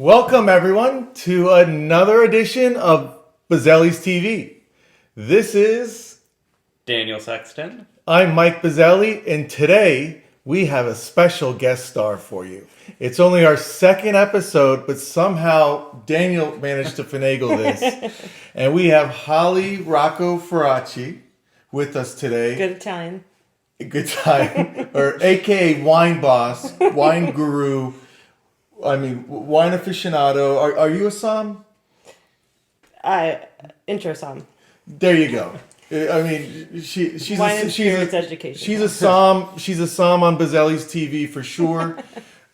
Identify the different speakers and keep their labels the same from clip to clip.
Speaker 1: Welcome, everyone, to another edition of Bozzelli's TV. This is...
Speaker 2: Daniel Sexton.
Speaker 1: I'm Mike Bozzelli, and today we have a special guest star for you. It's only our second episode, but somehow Daniel managed to finagle this. And we have Holly Rocco Feraci with us today.
Speaker 3: Good Italian.
Speaker 1: Good time. Or AKA Wine Boss, Wine Guru, wine aficionado. Are you a som?
Speaker 3: Intro som.
Speaker 1: There you go. I mean, she's
Speaker 3: Wine and
Speaker 1: a
Speaker 3: spirits education.
Speaker 1: She's a som. She's a som on Bozzelli's TV for sure.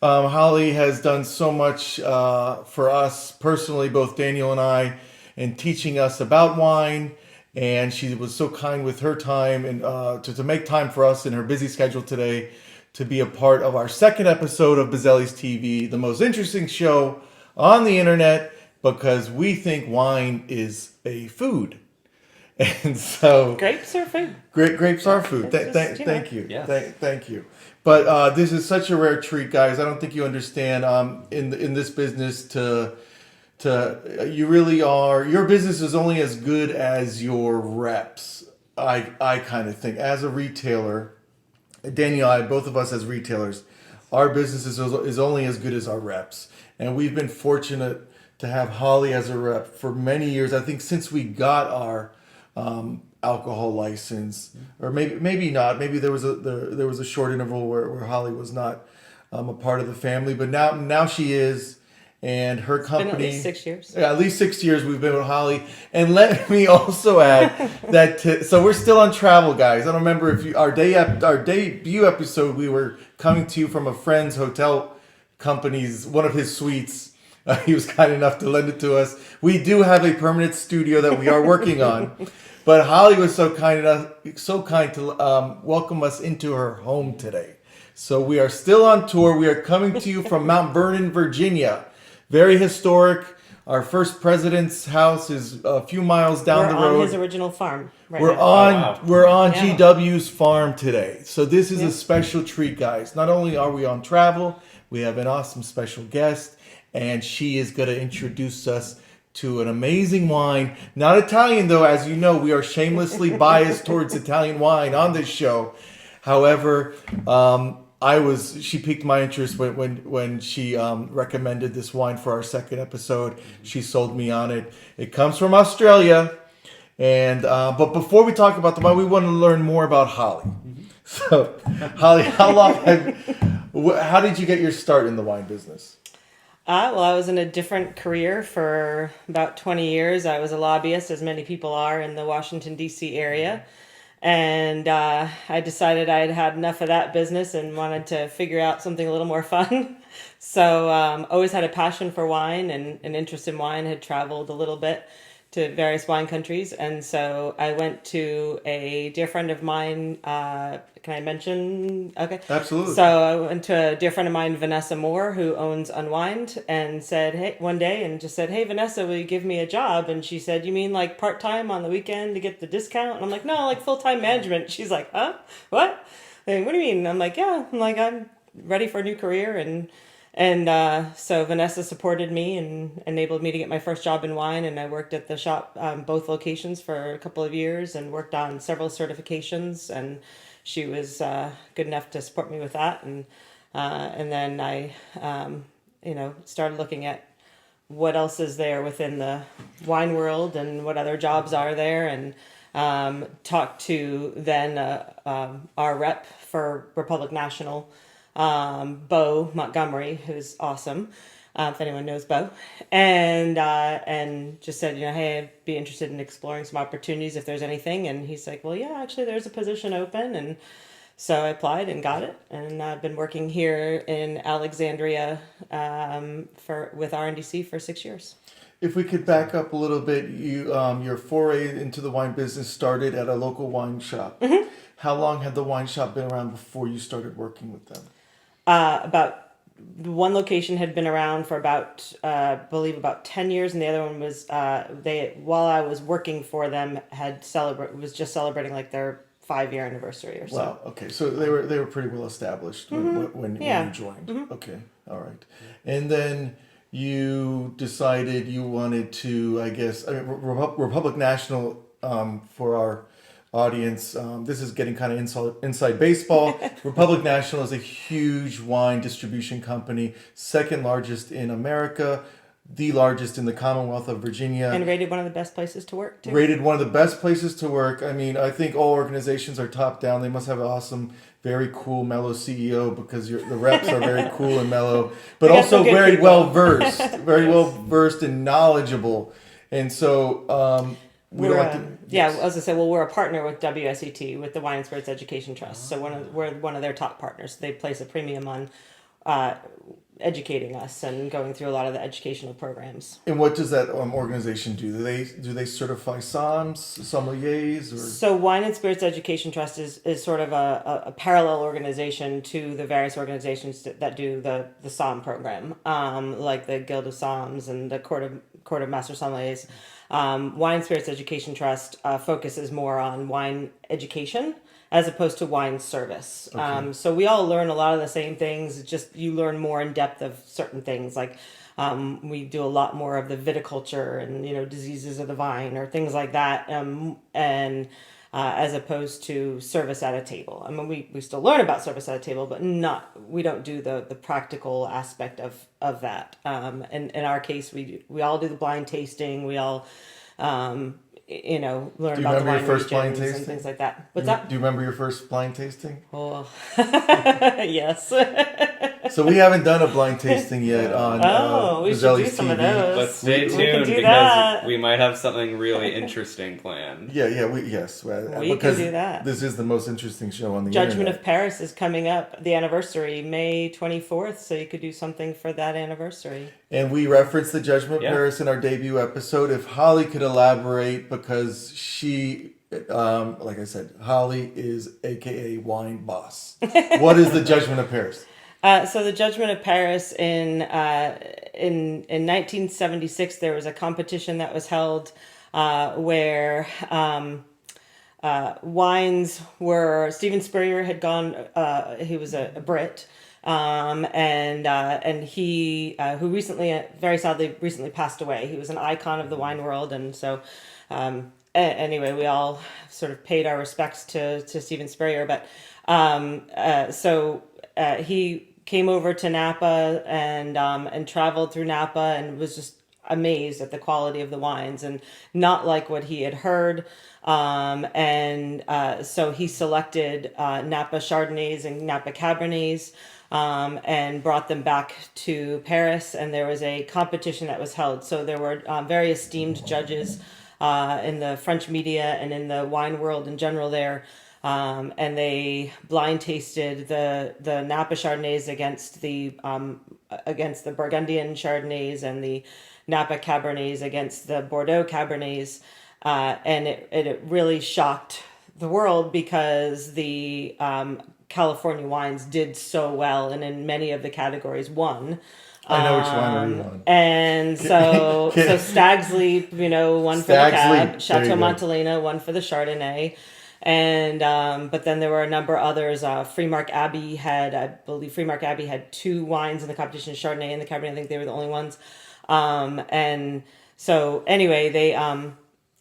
Speaker 1: Holly has done so much for us personally, both Daniel and I, in teaching us about wine. And she was so kind with her time and to make time for us in her busy schedule today to be a part of our second episode of Bozzelli's TV, the most interesting show on the internet, because we think wine is a food. And so
Speaker 3: grapes are food.
Speaker 1: Grapes are food. Thank you.
Speaker 2: Yes.
Speaker 1: Thank you. But this is such a rare treat, guys. I don't think you understand. In this business, you really are. Your business is only as good as your reps. I kind of think as a retailer, Daniel, both of us as retailers, our business is only as good as our reps, and we've been fortunate to have Holly as a rep for many years. I think since we got our alcohol license, or maybe not. Maybe there was a short interval where Holly was not a part of the family, but now she is, and her company.
Speaker 3: It's been at least 6 years.
Speaker 1: Yeah, at least 6 years we've been with Holly. And let me also add that so we're still on travel, guys. I don't remember if our debut episode, we were coming to you from a friend's hotel company's one of his suites. He was kind enough to lend it to us. We do have a permanent studio that we are working on, but Holly was so kind to welcome us into her home today. So we are still on tour. We are coming to you from Mount Vernon, Virginia. Very historic. Our first president's house is a few miles down the road.
Speaker 3: We're on his original farm.
Speaker 1: We're on GW's farm today. So this is a special treat, guys. Not only are we on travel, we have an awesome special guest. And she is going to introduce us to an amazing wine. Not Italian, though. As you know, we are shamelessly biased towards Italian wine on this show. However, she piqued my interest when she recommended this wine for our second episode. She sold me on it. It comes from Australia. And but before we talk about the wine, we want to learn more about Holly. So, Holly, how did you get your start in the wine business?
Speaker 3: Well, I was in a different career for about 20 years. I was a lobbyist, as many people are, in the Washington, D.C. area. And I decided I had had enough of that business and wanted to figure out something a little more fun. So always had a passion for wine and an interest in wine, had traveled a little bit to various wine countries. And so I went to a dear friend of mine. Can I mention? Okay.
Speaker 1: Absolutely.
Speaker 3: So I went to a dear friend of mine, Vanessa Moore, who owns Unwind, and said, hey, one day, and just said, hey, Vanessa, will you give me a job? And she said, you mean like part-time on the weekend to get the discount? And I'm like, no, like full-time management. She's like, huh? What? Like, what do you mean? I'm like, yeah. I'm ready for a new career. And so Vanessa supported me and enabled me to get my first job in wine. And I worked at the shop, both locations, for a couple of years and worked on several certifications. And she was good enough to support me with that. And then I, started looking at what else is there within the wine world and what other jobs are there. And talked to then our rep for Republic National, Bo Montgomery, who's awesome, if anyone knows Bo, and just said, hey, I'd be interested in exploring some opportunities if there's anything. And he's like, well, yeah, actually there's a position open. And so I applied and got it. And I've been working here in Alexandria with RNDC for 6 years.
Speaker 1: If we could back up a little bit, your foray into the wine business started at a local wine shop. Mm-hmm. How long had the wine shop been around before you started working with them?
Speaker 3: About one location had been around for about, I believe, about 10 years, and the other one was while I was working for them, was just celebrating like their 5-year anniversary or so.
Speaker 1: Wow. Okay. So they were pretty well established when you joined.
Speaker 3: Mm-hmm.
Speaker 1: Okay. All right. And then you decided you wanted to, I guess, Republic National, for our audience, this is getting kind of inside baseball. Republic National is a huge wine distribution company, second largest in America, the largest in the Commonwealth of Virginia.
Speaker 3: And rated one of the best places to work, too.
Speaker 1: Rated one of the best places to work. I mean, I think all organizations are top down. They must have an awesome, very cool, mellow CEO because the reps are very cool and mellow, but also very well versed, and knowledgeable. And so
Speaker 3: We're as I said, we're a partner with WSET, with the Wine and Spirits Education Trust. So we're one of their top partners. They place a premium on educating us and going through a lot of the educational programs.
Speaker 1: And what does that organization do? Do they certify sommeliers? Or?
Speaker 3: So Wine and Spirits Education Trust is sort of a parallel organization to the various organizations that do the Somm program, like the Guild of Somms and the Court of Master Sommeliers. Wine and Spirits Education Trust focuses more on wine education as opposed to wine service. Okay. So we all learn a lot of the same things. It's just you learn more in depth of certain things. Like we do a lot more of the viticulture and diseases of the vine or things like that. And as opposed to service at a table. I mean, we still learn about service at a table, but we don't do the practical aspect of that. And in our case, we all do the blind tasting. We all learn about the wine regions and things like that. What's that?
Speaker 1: Do you remember your first blind tasting?
Speaker 3: Oh, yes.
Speaker 1: So we haven't done a blind tasting yet on
Speaker 3: we should do
Speaker 1: Bozzelli's
Speaker 3: some
Speaker 1: TV.
Speaker 3: of those.
Speaker 2: Let's stay tuned because
Speaker 3: that.
Speaker 2: we might have something really interesting planned.
Speaker 1: We can do
Speaker 3: that.
Speaker 1: This is the most interesting show on the
Speaker 3: Judgment
Speaker 1: internet.
Speaker 3: of Paris is coming up, the anniversary, May 24th, so you could do something for that anniversary.
Speaker 1: And we referenced the Judgment of Paris in our debut episode. If Holly could elaborate, because she, like I said, Holly is AKA wine boss. What is the Judgment of Paris?
Speaker 3: So the Judgment of Paris in 1976, there was a competition that was held where wines were. Stephen Spurrier had gone. He was a Brit, and he who recently, very sadly, recently passed away. He was an icon of the wine world, and so. Anyway, we all sort of paid our respects to Stephen Spurrier, but he came over to Napa and traveled through Napa and was just amazed at the quality of the wines and not like what he had heard. So he selected Napa Chardonnays and Napa Cabernets and brought them back to Paris. And there was a competition that was held. So there were very esteemed judges in the French media and in the wine world in general there. And they blind tasted the Napa Chardonnays against the Burgundian Chardonnays and the Napa Cabernets against the Bordeaux Cabernets, and it really shocked the world because the California wines did so well and in many of the categories won.
Speaker 1: I know which winery you won.
Speaker 3: And so Stag's Leap, won for the Cab. Chateau Montelena won for the Chardonnay. And but then there were a number of others. Freemark Abbey had 2 wines in the competition, Chardonnay and the Cabernet. I think they were the only ones. And so anyway, they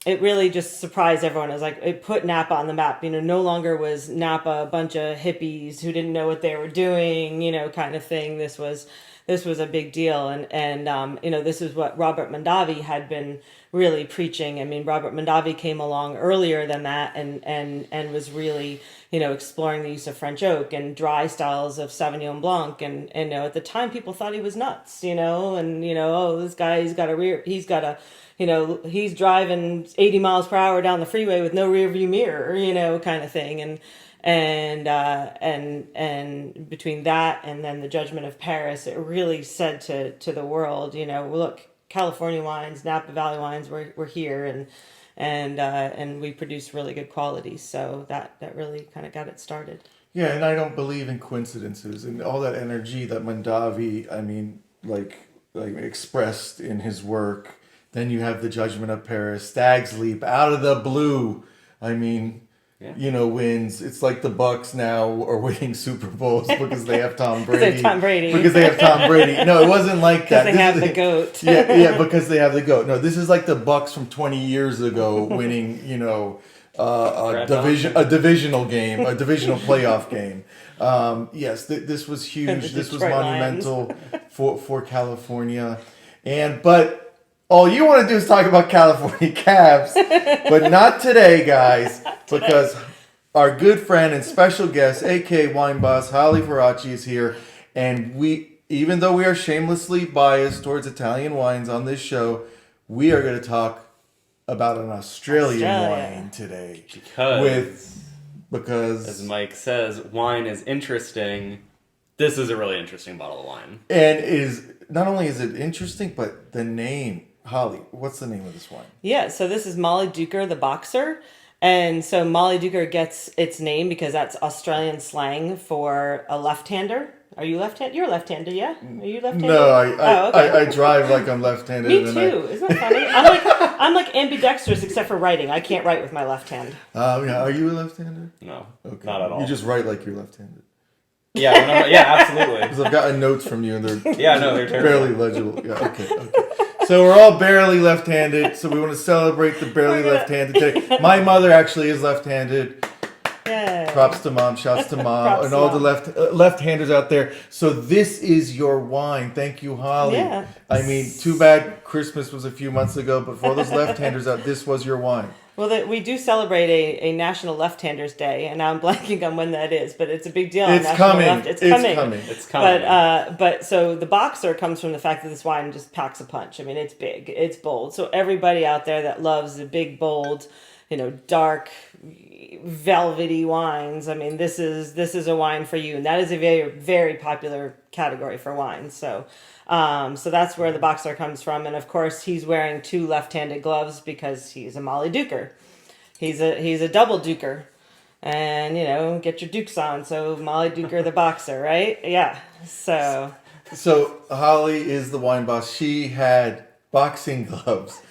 Speaker 3: it really just surprised everyone. It was like it put Napa on the map. No longer was Napa a bunch of hippies who didn't know what they were doing, kind of thing. This was a big deal, and this is what Robert Mondavi had been really preaching. I mean, Robert Mondavi came along earlier than that, and was really exploring the use of French oak and dry styles of Sauvignon Blanc, and at the time people thought he was nuts, this guy he's driving 80 miles per hour down the freeway with no rear view mirror, kind of thing, and between that and then the Judgment of Paris, it really said to the world, look, California wines, Napa Valley wines, we're here, and we produce really good quality. So that really kind of got it started.
Speaker 1: Yeah, and I don't believe in coincidences and all that energy that Mondavi, expressed in his work. Then you have the Judgment of Paris, Stag's Leap, out of the blue. I mean, wins. It's like the Bucks now are winning Super Bowls because they have Tom Brady.
Speaker 3: Because they have Tom Brady.
Speaker 1: Because they have Tom Brady. No, it wasn't like that.
Speaker 3: Because they have the GOAT.
Speaker 1: Yeah, because they have the GOAT. No, this is like the Bucks from 20 years ago winning, a divisional game, a divisional playoff game. Yes, this was huge. This was monumental for California. But all you want to do is talk about California Cavs, but not today, guys, because our good friend and special guest, aka Wine Boss, Holly Feraci, is here, and even though we are shamelessly biased towards Italian wines on this show, we are going to talk about an Australian wine today. Because
Speaker 2: as Mike says, wine is interesting. This is a really interesting bottle of wine.
Speaker 1: And not only is it interesting, but the name. Holly, what's the name of this wine?
Speaker 3: Yeah, so this is Mollydooker The Boxer. And so Mollydooker gets its name because that's Australian slang for a left-hander. Are you left-handed? You're left-handed, yeah? Are you left-handed?
Speaker 1: No, I drive like I'm left-handed.
Speaker 3: Me too. Isn't that funny? I'm like ambidextrous except for writing. I can't write with my left hand.
Speaker 1: Yeah. Are you a left-hander?
Speaker 2: No,
Speaker 1: okay.
Speaker 2: Not at all.
Speaker 1: You just write like you're left-handed.
Speaker 2: Yeah, absolutely.
Speaker 1: Because I've gotten notes from you and they're
Speaker 2: they're terrible.
Speaker 1: Barely legible. Yeah, okay. So we're all barely left-handed. So we want to celebrate the barely left-handed today. My mother actually is left-handed.
Speaker 3: Yay.
Speaker 1: Props to mom. Shouts to mom and all the left-handers out there. So this is your wine. Thank you, Holly.
Speaker 3: Yeah.
Speaker 1: I mean, too bad Christmas was a few months ago, but for all those left-handers out, this was your wine.
Speaker 3: Well, we do celebrate a National Left-Handers Day, and now I'm blanking on when that is, but it's a big deal.
Speaker 1: It's coming. It's coming.
Speaker 3: But so the Boxer comes from the fact that this wine just packs a punch. I mean, it's big, it's bold. So everybody out there that loves the big, bold, dark, velvety wines, I mean, this is a wine for you, and that is a very, very popular category for wine. So that's where the Boxer comes from, and of course he's wearing 2 left-handed gloves because he's a Mollydooker. He's a double duker, and get your dukes on. So Mollydooker the Boxer, right? Yeah. So
Speaker 1: Holly is the wine boss. She had boxing gloves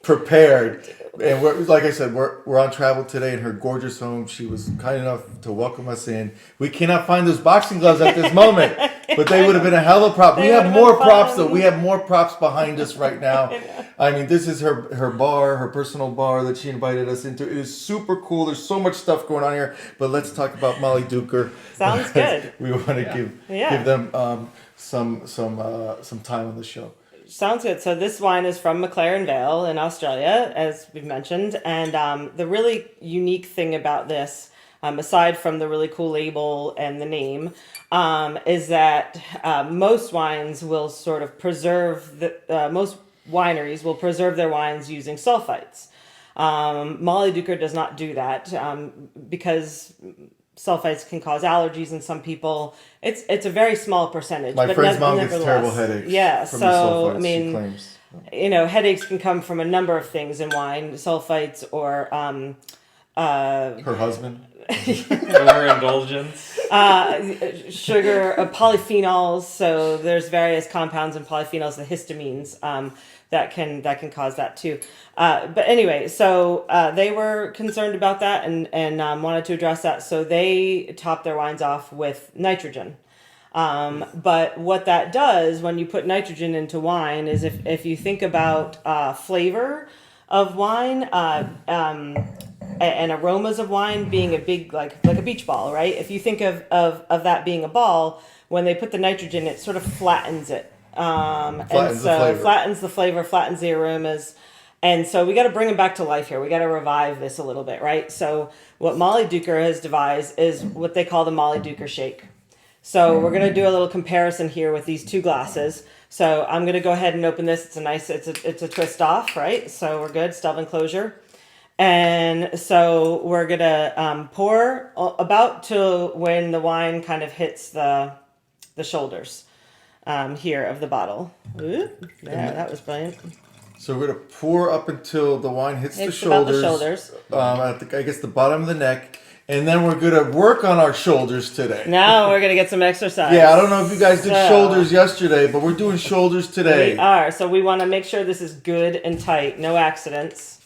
Speaker 1: prepared. And like I said, we're on travel today in her gorgeous home. She was kind enough to welcome us in. We cannot find those boxing gloves at this moment, but they would have been a hell of a prop. We have more props, though. We have more props behind us right now. I mean, this is her bar, her personal bar that she invited us into. It is super cool. There's so much stuff going on here, but let's talk about Mollydooker.
Speaker 3: Sounds good.
Speaker 1: We want to give them some time on the show.
Speaker 3: Sounds good. So this wine is from McLaren Vale in Australia, as we've mentioned. And the really unique thing about this, aside from the really cool label and the name, is that most wines will sort of most wineries will preserve their wines using sulfites. Mollydooker does not do that because sulfites can cause allergies in some people. It's a very small percentage.
Speaker 1: My friend's mom gets terrible headaches.
Speaker 3: Yeah,
Speaker 1: from
Speaker 3: so
Speaker 1: the sulfites,
Speaker 3: I mean,
Speaker 1: she claims.
Speaker 3: Headaches can come from a number of things in wine, sulfites or
Speaker 1: her husband.
Speaker 2: Overindulgence.
Speaker 3: Sugar, polyphenols. So there's various compounds in polyphenols, the histamines, that can cause that too. But anyway, so they were concerned about that and wanted to address that. So they top their wines off with nitrogen. But what that does when you put nitrogen into wine is if you think about flavor of wine and aromas of wine being a big like a beach ball, right? If you think of that being a ball, when they put the nitrogen, it sort of flattens it. Flattens the flavor, flattens the aromas. And so we got to bring them back to life here. We got to revive this a little bit, right? So what Mollydooker has devised is what they call the Mollydooker shake. So we're going to do a little comparison here with these 2 glasses. So I'm going to go ahead and open this. It's a twist off, right? So we're good, Stelvin closure. And so we're going to pour about to when the wine kind of hits the shoulders here of the bottle. Ooh, yeah, that was brilliant.
Speaker 1: So we're going to pour up until the wine hits the shoulders.
Speaker 3: About the shoulders.
Speaker 1: I guess the bottom of the neck. And then we're going to work on our shoulders today.
Speaker 3: Now we're going to get some exercise.
Speaker 1: Yeah, I don't know if you guys did shoulders yesterday, but we're doing shoulders today.
Speaker 3: We are. So we want to make sure this is good and tight. No accidents,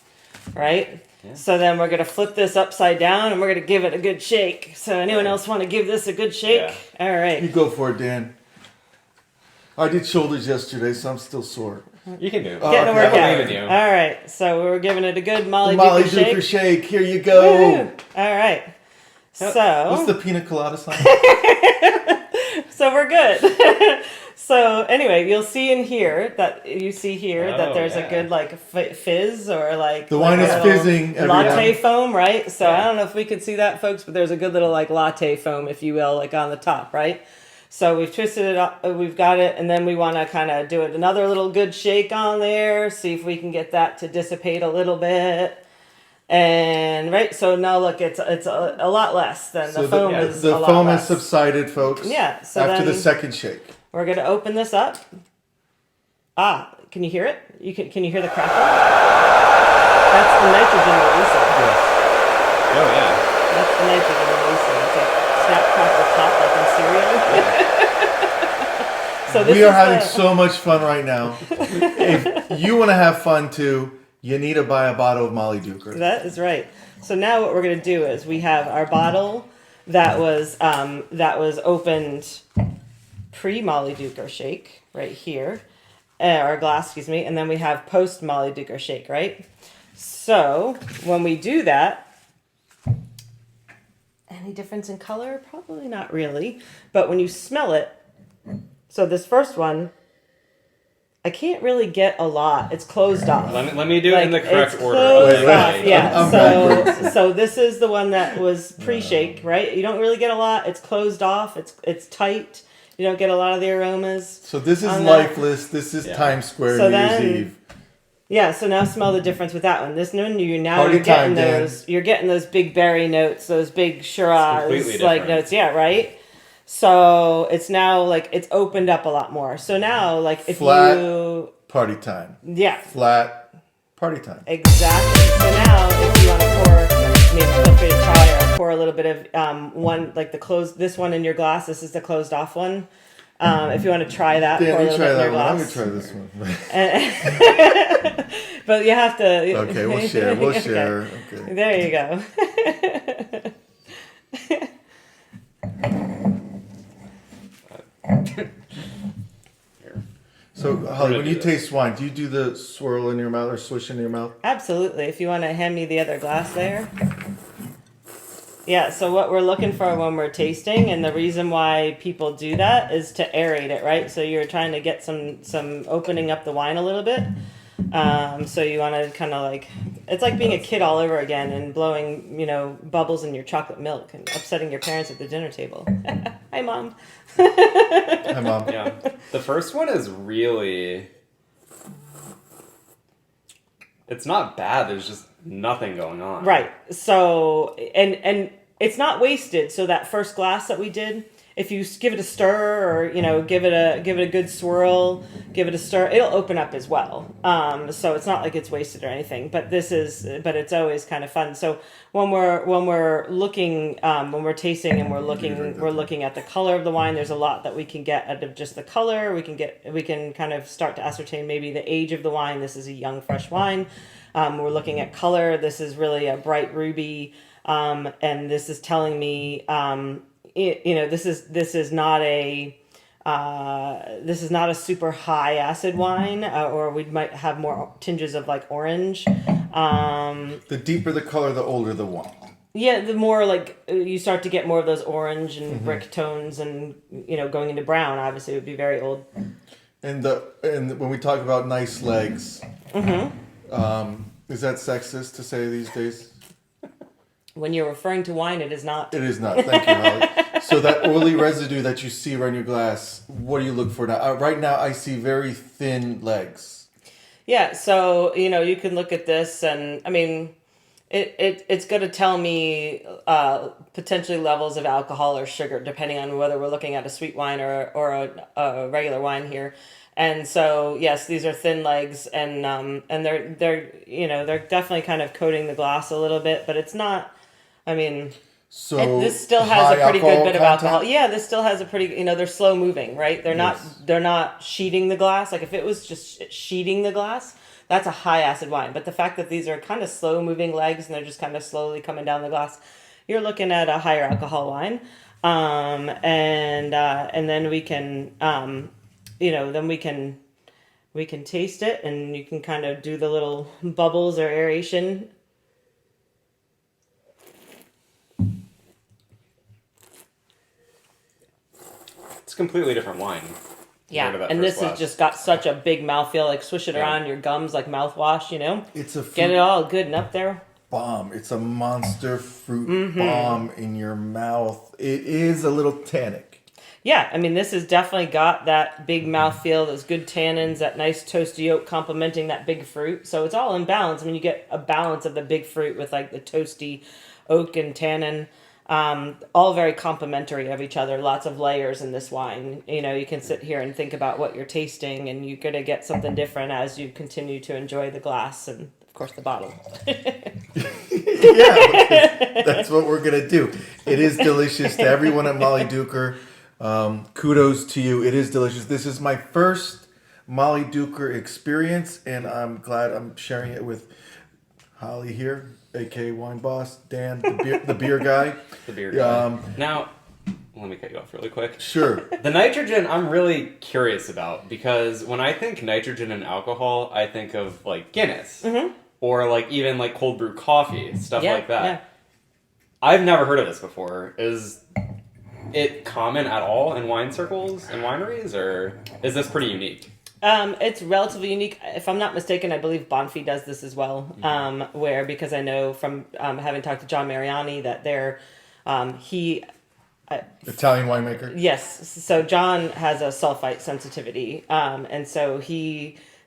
Speaker 3: right? So then we're going to flip this upside down and we're going to give it a good shake. So anyone else want to give this a good shake?
Speaker 2: Yeah.
Speaker 3: All right.
Speaker 1: You go for it, Dan. I did shoulders yesterday, so I'm still sore.
Speaker 2: You can do it.
Speaker 3: Getting a
Speaker 1: okay.
Speaker 3: workout.
Speaker 2: I believe in you.
Speaker 3: All right. So we're giving it a good Mollydooker
Speaker 1: Mollydooker
Speaker 3: shake.
Speaker 1: shake. Here you go.
Speaker 3: Woo. All right.
Speaker 1: What's
Speaker 3: So
Speaker 1: the pina colada sign?
Speaker 3: so we're good. So anyway, you'll see in here that there's a good like fizz or like
Speaker 1: The wine
Speaker 3: like
Speaker 1: is
Speaker 3: a little
Speaker 1: fizzing every
Speaker 3: latte
Speaker 1: now.
Speaker 3: foam, right? So
Speaker 2: Yeah.
Speaker 3: I don't know if we could see that, folks, but there's a good little like latte foam, if you will, like on the top, right? So we've twisted it up, we've got it, and then we want to kind of do it another little good shake on there, see if we can get that to dissipate a little bit. And right, so now look, it's a lot less than
Speaker 1: So
Speaker 3: the foam is a
Speaker 1: the
Speaker 3: lot
Speaker 1: foam
Speaker 3: less.
Speaker 1: has subsided, folks.
Speaker 3: Yeah, so
Speaker 1: after
Speaker 3: then
Speaker 1: the second shake.
Speaker 3: we're gonna open this up. Can you hear it? Can you hear the crackle? That's the nitrogen releasing.
Speaker 1: Yes.
Speaker 2: Oh, yeah.
Speaker 3: That's the nitrogen releasing. It's like snap, crackle, pop, like in cereal. So this
Speaker 1: We are
Speaker 3: is
Speaker 1: having
Speaker 3: the-
Speaker 1: so much fun right now. If you want to have fun too, you need to buy a bottle of Mollydooker.
Speaker 3: That is right. So now what we're gonna do is we have our bottle that was opened pre Mollydooker shake right here, or glass, excuse me, and then we have post Mollydooker shake, right? So when we do that, any difference in color? Probably not really, but when you smell it, so this first one, I can't really get a lot. It's closed off.
Speaker 2: Let me do it in the correct
Speaker 3: it's
Speaker 2: order.
Speaker 3: closed
Speaker 2: Okay.
Speaker 3: off, yeah.
Speaker 1: I'm backwards.
Speaker 3: So this is the one that was pre-shake, right? You don't really get a lot. It's closed off. It's tight. You don't get a lot of the aromas.
Speaker 1: So this is
Speaker 3: on that.
Speaker 1: lifeless. This is
Speaker 2: Yeah.
Speaker 1: Times Square
Speaker 3: So
Speaker 1: New Year's
Speaker 3: then-
Speaker 1: Eve.
Speaker 3: Yeah. So now smell the difference with that one. This one, you're
Speaker 1: Party
Speaker 3: getting
Speaker 1: time, Dan.
Speaker 3: those. You're getting those big berry notes, those big Shiraz
Speaker 2: completely
Speaker 3: like
Speaker 2: different.
Speaker 3: notes. Yeah, right. So it's now like it's opened up a lot more. So now like if
Speaker 1: Flat.
Speaker 3: you
Speaker 1: Party time.
Speaker 3: yeah.
Speaker 1: Flat. Party time.
Speaker 3: Exactly. So now, if you want to pour, maybe feel free to try or pour a little bit of one, like the closed, this one in your glass. This is the closed off one. If you want to try that, pour a
Speaker 1: Dan, you
Speaker 3: little
Speaker 1: try
Speaker 3: bit in your
Speaker 1: that one. I'm
Speaker 3: glass.
Speaker 1: going to try this one.
Speaker 3: But you have to.
Speaker 1: Okay, we'll share. We'll
Speaker 3: Okay.
Speaker 1: share. Okay.
Speaker 3: There you go.
Speaker 1: So, Holly, when you taste wine, do you do the swirl in your mouth or swish in your mouth?
Speaker 3: Absolutely. If you want to hand me the other glass there. Yeah, so what we're looking for when we're tasting, and the reason why people do that is to aerate it, right? So you're trying to get some opening up the wine a little bit. So you want to kind of like, it's like being a kid all over again and blowing, bubbles in your chocolate milk and upsetting your parents at the dinner table. Hi, Mom.
Speaker 1: Hi, Mom.
Speaker 2: Yeah. The first one is really... It's not bad. There's just nothing going on.
Speaker 3: Right. So, and it's not wasted. So that first glass that we did, if you give it a stir or, give it a good swirl, give it a stir, it'll open up as well. So it's not like it's wasted or anything, but it's always kind of fun. So when we're looking, when we're tasting and we're looking at the color of the wine, there's a lot that we can get out of just the color. We can kind of start to ascertain maybe the age of the wine. This is a young, fresh wine. We're looking at color. This is really a bright ruby. And this is telling me, this is not a super high acid wine, or we might have more tinges of like orange.
Speaker 1: The deeper the color, the older the wine.
Speaker 3: Yeah, the more like you start to get more of those orange and brick tones, and going into brown, obviously it would be very old.
Speaker 1: And when we talk about nice legs, is that sexist to say these days?
Speaker 3: When you're referring to wine, it is not.
Speaker 1: It is not. Thank you, Holly. So that oily residue that you see around your glass, what do you look for now? Right now, I see very thin legs.
Speaker 3: Yeah, so you can look at this, and I mean, it's going to tell me potentially levels of alcohol or sugar, depending on whether we're looking at a sweet wine or a regular wine here. And so yes, these are thin legs, and they're definitely kind of coating the glass a little bit, but it's not. I mean,
Speaker 1: So
Speaker 3: this still has a pretty good bit of
Speaker 1: content?
Speaker 3: alcohol. Yeah, this still has a pretty. They're slow moving, right? They're not sheeting the glass. Like if it was just sheeting the glass, that's a high acid wine. But the fact that these are kind of slow moving legs and they're just kind of slowly coming down the glass, you're looking at a higher alcohol wine. And then we can, then we can taste it, and you can kind of do the little bubbles or aeration.
Speaker 2: It's a completely different wine.
Speaker 3: Yeah,
Speaker 2: compared to that
Speaker 3: and
Speaker 2: first
Speaker 3: this has
Speaker 2: glass.
Speaker 3: just got such a big mouthfeel, like swish it
Speaker 2: Yeah.
Speaker 3: around your gums like mouthwash,
Speaker 1: It's a fruit
Speaker 3: Get it all good and up there.
Speaker 1: bomb. It's a monster fruit bomb in your mouth. It is a little tannic.
Speaker 3: Yeah, I mean, this has definitely got that big mouthfeel, those good tannins, that nice toasty oak complementing that big fruit. So it's all in balance. I mean, you get a balance of the big fruit with like the toasty oak and tannin. All very complementary of each other. Lots of layers in this wine. You can sit here and think about what you're tasting, and you're going to get something different as you continue to enjoy the glass and, of course, the bottle.
Speaker 1: Yeah, that's what we're gonna do. It is delicious to everyone at Mollydooker. Kudos to you. It is delicious. This is my first Mollydooker experience, and I'm glad I'm sharing it with Holly here, aka Wine Boss, Dan, the beer guy.
Speaker 2: The beer guy. Now, let me cut you off really quick.
Speaker 1: Sure.
Speaker 2: The nitrogen, I'm really curious about, because when I think nitrogen and alcohol, I think of like Guinness.
Speaker 3: Mm-hmm.
Speaker 2: Or like even like cold brew coffee, stuff like that.
Speaker 3: Yeah.
Speaker 2: I've never heard of this before. Is it common at all in wine circles and wineries, or is this pretty unique?
Speaker 3: It's relatively unique. If I'm not mistaken, I believe Bonfi does this as well. Where, because I know from having talked to John Mariani that
Speaker 1: Italian winemaker.
Speaker 3: yes. So John has a sulfite sensitivity, and so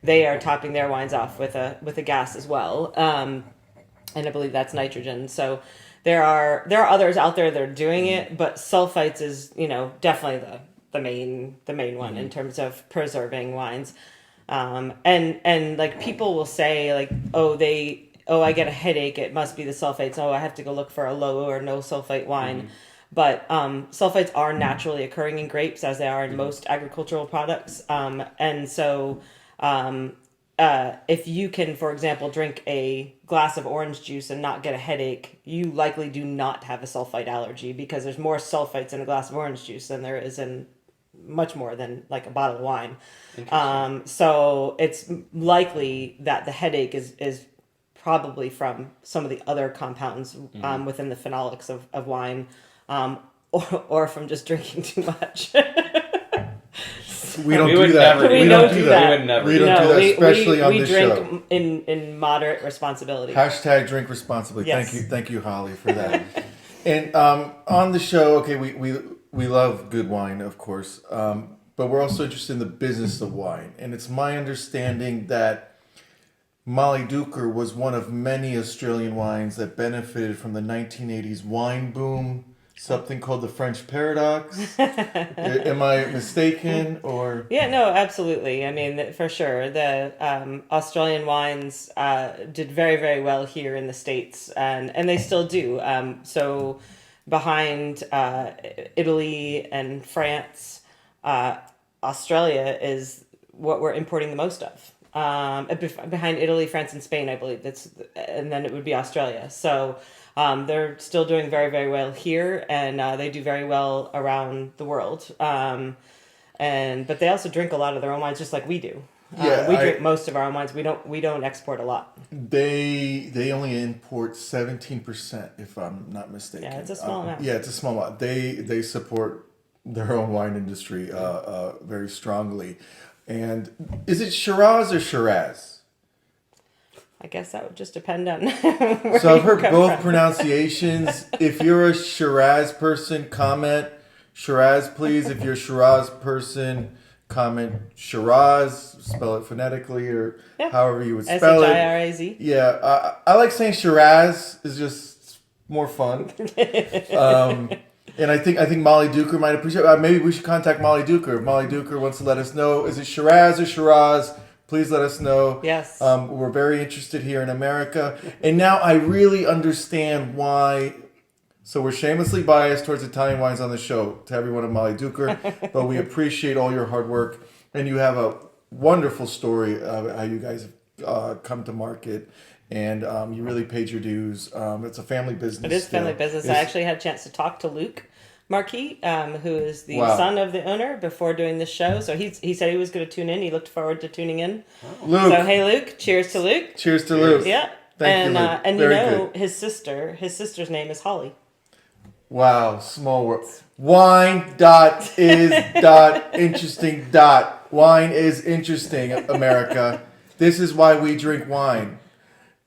Speaker 3: they are topping their wines off with a gas as well, and I believe that's nitrogen. So there are others out there that are doing it, but sulfites is definitely the main one in terms of preserving wines, and like people will say like I get a headache, it must be the sulfates. I have to go look for a low or no sulfite wine. But sulfites are naturally occurring in grapes, as they are in most agricultural products, and so. If you can, for example, drink a glass of orange juice and not get a headache, you likely do not have a sulfite allergy, because there's more sulfites in a glass of orange juice than there is in much more than like a bottle of wine. So it's likely that the headache is probably from some of the other compounds within the phenolics of wine, or from just drinking too much.
Speaker 1: We don't
Speaker 2: We
Speaker 1: do
Speaker 2: would
Speaker 1: that.
Speaker 2: never-
Speaker 3: We don't do that.
Speaker 2: We would never.
Speaker 1: We don't do that, especially on
Speaker 3: we
Speaker 1: this
Speaker 3: drink
Speaker 1: show.
Speaker 3: in moderate responsibility.
Speaker 1: Hashtag drink responsibly.
Speaker 3: Yes.
Speaker 1: Thank you, Holly, for that. And on the show, okay, we love good wine, of course, but we're also interested in the business of wine. And it's my understanding that Mollydooker was one of many Australian wines that benefited from the 1980s wine boom. Something called the French paradox. Am I mistaken, or?
Speaker 3: Yeah, no, absolutely. I mean, for sure, the Australian wines did very, very well here in the States, and they still do. So behind Italy and France, Australia is what we're importing the most of. Behind Italy, France, and Spain, I believe and then it would be Australia. So. They're still doing very, very well here, and they do very well around the world. But they also drink a lot of their own wines, just like we do. We drink most of our own wines. We don't export a lot.
Speaker 1: They only import 17%, if I'm not mistaken.
Speaker 3: Yeah, it's a small amount.
Speaker 1: Yeah, it's a small amount. They support their own wine industry very strongly. And is it Shiraz or Shiraz?
Speaker 3: I guess that would just depend on.
Speaker 1: So I've heard both pronunciations. If you're a Shiraz person, comment Shiraz, please. If you're a Shiraz person, comment Shiraz. Spell it phonetically or however you would spell it.
Speaker 3: Shiraz.
Speaker 1: Yeah, I like saying Shiraz. Is just more fun. And I think Mollydooker might appreciate it. Maybe we should contact Mollydooker. If Mollydooker wants to let us know, is it Shiraz or Shiraz? Please let us know.
Speaker 3: Yes.
Speaker 1: We're very interested here in America. And now I really understand why. So we're shamelessly biased towards Italian wines on the show to everyone at Mollydooker, but we appreciate all your hard work. And you have a wonderful story of how you guys come to market, and you really paid your dues. It's a family business.
Speaker 3: It is family business. I actually had a chance to talk to Luke Marquis, who is the son of the owner, before doing this show. So he said he was going to tune in. He looked forward to tuning in.
Speaker 1: Oh. Luke.
Speaker 3: So hey, Luke. Cheers to Luke.
Speaker 1: Cheers to Luke.
Speaker 3: Yeah.
Speaker 1: Thank you, Luke.
Speaker 3: And
Speaker 1: Very
Speaker 3: you know
Speaker 1: good.
Speaker 3: his sister's name is Holly.
Speaker 1: Wow, small world. Wine dot is dot interesting dot. Wine is interesting, America. This is why we drink wine.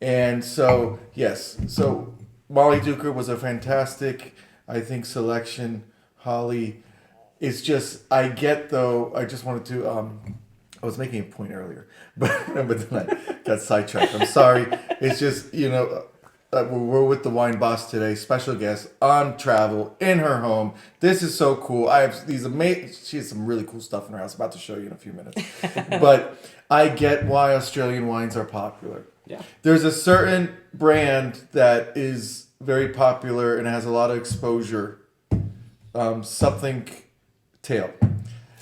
Speaker 1: And so, yes. So Mollydooker was a fantastic, I think, selection. Holly is just, I just wanted to, I was making a point earlier, but then I got sidetracked. I'm sorry. It's just, we're with the wine boss today, special guest on travel in her home. This is so cool. I have these amazing, she has some really cool stuff in her house. About to show you in a few minutes. But I get why Australian wines are popular.
Speaker 2: Yeah.
Speaker 1: There's a certain brand that is very popular and has a lot of exposure. Something tail.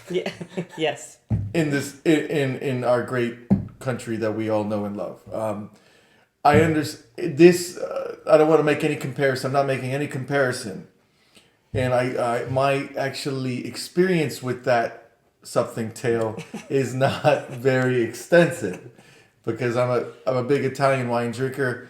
Speaker 3: Yeah. Yes.
Speaker 1: In our great country that we all know and love. I understand this. I don't want to make any comparison. I'm not making any comparison. And I my actually experience with that something tail is not very extensive, because I'm a big Italian wine drinker.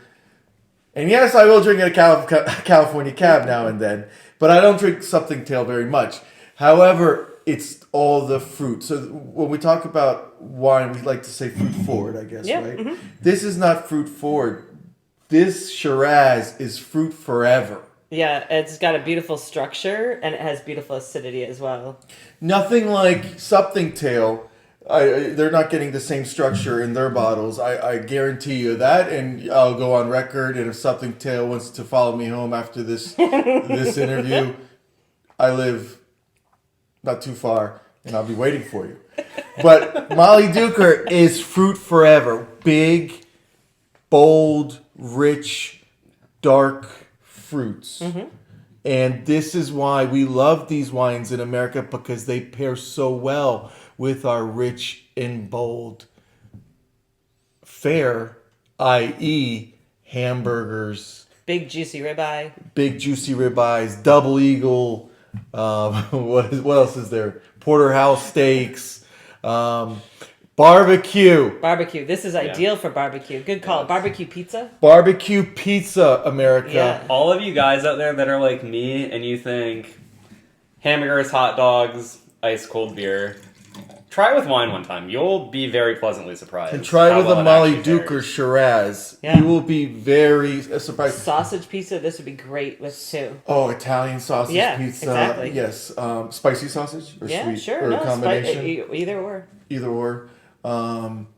Speaker 1: And yes, I will drink a California Cab now and then, but I don't drink something tail very much. However, it's all the fruit. So when we talk about wine, we like to say fruit forward, I guess,
Speaker 3: Yeah,
Speaker 1: right?
Speaker 3: mm-hmm.
Speaker 1: This is not fruit forward. This Shiraz is fruit forever.
Speaker 3: Yeah, it's got a beautiful structure and it has beautiful acidity as well.
Speaker 1: Nothing like something tail. They're not getting the same structure in their bottles. I guarantee you that, and I'll go on record. And if something tail wants to follow me home after this interview, I live not too far, and I'll be waiting for you. But Mollydooker is fruit forever. Big, bold, rich, dark fruits. Mm-hmm. And this is why we love these wines in America, because they pair so well with our rich and bold fare, i.e. hamburgers.
Speaker 3: Big juicy ribeye.
Speaker 1: Big juicy ribeyes, double eagle. What else is there? Porterhouse steaks, barbecue.
Speaker 3: Barbecue. This is ideal for barbecue. Good call. Yes. Barbecue pizza.
Speaker 1: Barbecue pizza, America.
Speaker 3: Yeah.
Speaker 2: All of you guys out there that are like me and you think hamburgers, hot dogs, ice cold beer, try it with wine one time. You'll be very pleasantly surprised.
Speaker 1: And try with a Mollydooker Shiraz. Yeah. You will be very surprised.
Speaker 3: Sausage pizza, this would be great with too.
Speaker 1: Oh, Italian sausage pizza.
Speaker 3: Exactly.
Speaker 1: Yes. Spicy sausage or sweet?
Speaker 3: Sure.
Speaker 1: Or a combination?
Speaker 3: Either or.
Speaker 1: Either or.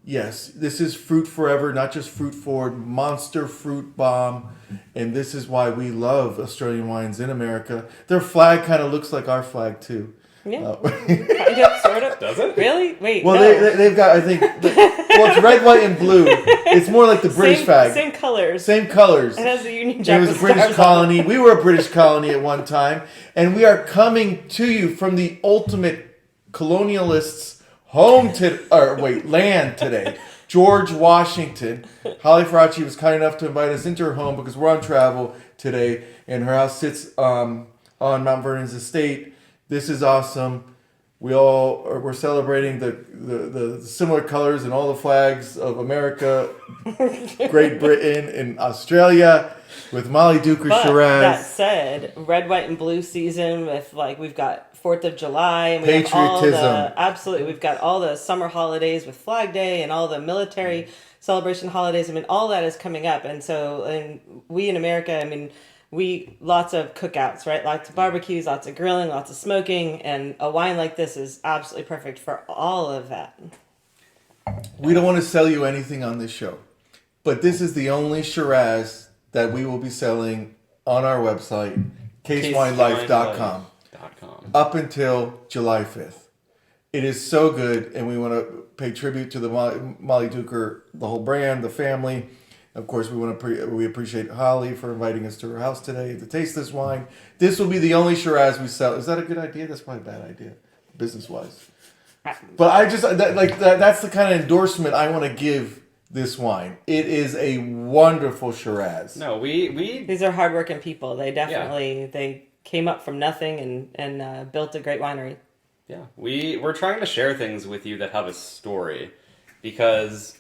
Speaker 1: Yes, this is fruit forever, not just fruit forward, monster fruit bomb. And this is why we love Australian wines in America. Their flag kind of looks like our flag too.
Speaker 3: Yeah. Kind of, sort of.
Speaker 2: Does it?
Speaker 3: Really? Wait.
Speaker 1: Well,
Speaker 3: no.
Speaker 1: they've got, I think, well, it's red, white, and blue. It's more like the British flag.
Speaker 3: Same colors.
Speaker 1: Same colors.
Speaker 3: It has the Union Jack.
Speaker 1: It was a British colony. We were a British colony at one time. And we are coming to you from the ultimate colonialists' land today. George Washington. Holly Feraci was kind enough to invite us into her home because we're on travel today. And her house sits on Mount Vernon's estate. This is awesome. We're celebrating the similar colors and all the flags of America, Great Britain, and Australia with Mollydooker Shiraz.
Speaker 3: That said, red, white, and blue season with we've got 4th of July and we
Speaker 1: patriotism.
Speaker 3: We've got all the summer holidays with Flag Day and all the military celebration holidays. I mean, all that is coming up, and we in America, lots of cookouts, right? Lots of barbecues, lots of grilling, lots of smoking, and a wine like this is absolutely perfect for all of that.
Speaker 1: We don't want to sell you anything on this show, but this is the only Shiraz that we will be selling on our website, casewinelife.com, up until July 5th. It is so good, and we want to pay tribute to the Mollydooker, the whole brand, the family. Of course, we appreciate Holly for inviting us to her house today to taste this wine. This will be the only Shiraz we sell. Is that a good idea? That's probably a bad idea, business-wise. But that's the kind of endorsement I want to give this wine. It is a wonderful Shiraz.
Speaker 2: No, we
Speaker 3: These are hardworking people. They definitely they came up from nothing and built a great winery.
Speaker 2: yeah, we're trying to share things with you that have a story, because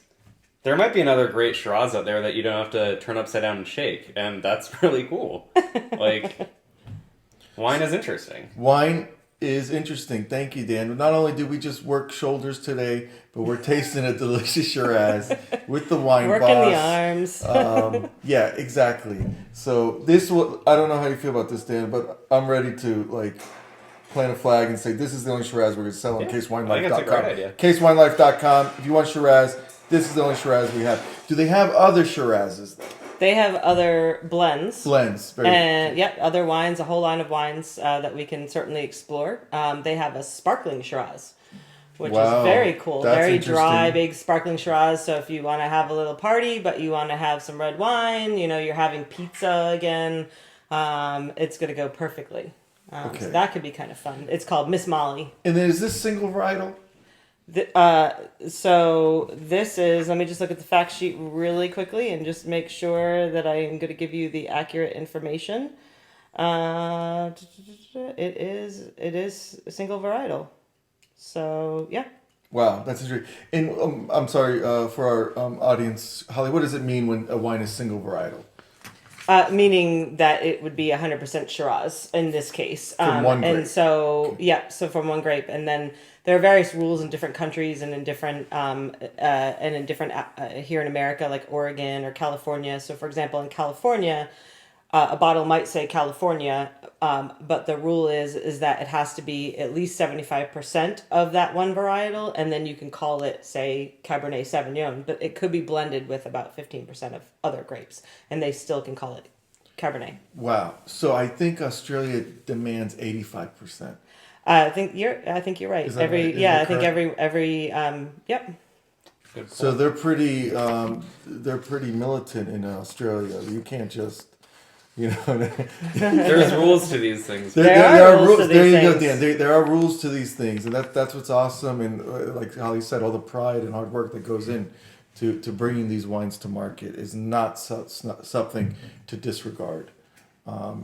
Speaker 2: there might be another great Shiraz out there that you don't have to turn upside down and shake, and that's really cool. Like, wine is interesting.
Speaker 1: Wine is interesting. Thank you, Dan. Not only did we just work shoulders today, but we're tasting a delicious Shiraz with the wine
Speaker 3: Working
Speaker 1: boss.
Speaker 3: the arms.
Speaker 1: Yeah, exactly. So this will, I don't know how you feel about this, Dan, but I'm ready to like plant a flag and say this is the only Shiraz we're going to sell on
Speaker 2: I think it's a great
Speaker 1: casewinelife.com.
Speaker 2: idea.
Speaker 1: Casewinelife.com. If you want Shiraz, this is the only Shiraz we have. Do they have other Shirazes?
Speaker 3: They have other blends.
Speaker 1: Very
Speaker 3: Other wines, a whole line of wines that we can certainly explore. They have a sparkling Shiraz, which is very cool.
Speaker 1: That's
Speaker 3: very dry,
Speaker 1: interesting.
Speaker 3: big sparkling Shiraz. So if you want to have a little party, but you want to have some red wine, you're having pizza again, it's going to go perfectly. So that could be kind of fun. It's called Miss Molly.
Speaker 1: And then is this single varietal?
Speaker 3: So this is, let me just look at the fact sheet really quickly and just make sure that I am going to give you the accurate information. It is a single varietal. So, yeah.
Speaker 1: Wow, that's interesting. And I'm sorry for our audience, Holly, what does it mean when a wine is single varietal?
Speaker 3: Meaning that it would be 100% Shiraz in this case.
Speaker 1: From one grape.
Speaker 3: And so, so from one grape. And then there are various rules in different countries and in different, here in America, like Oregon or California. So, for example, in California, a bottle might say California, but the rule is that it has to be at least 75% of that one varietal, and then you can call it, say, Cabernet Sauvignon, but it could be blended with about 15% of other grapes, and they still can call it Cabernet.
Speaker 1: Wow. So I think Australia demands 85%.
Speaker 3: I think you're right.
Speaker 1: Is that right? Is that
Speaker 3: I think
Speaker 1: correct?
Speaker 3: Yep.
Speaker 1: So they're pretty militant in Australia. You can't just,
Speaker 2: There's rules to these things.
Speaker 3: There are rules to these
Speaker 1: There you go,
Speaker 3: things.
Speaker 1: Dan. There are rules to these things, and that's what's awesome. And like Holly said, all the pride and hard work that goes in to bringing these wines to market is not something to disregard,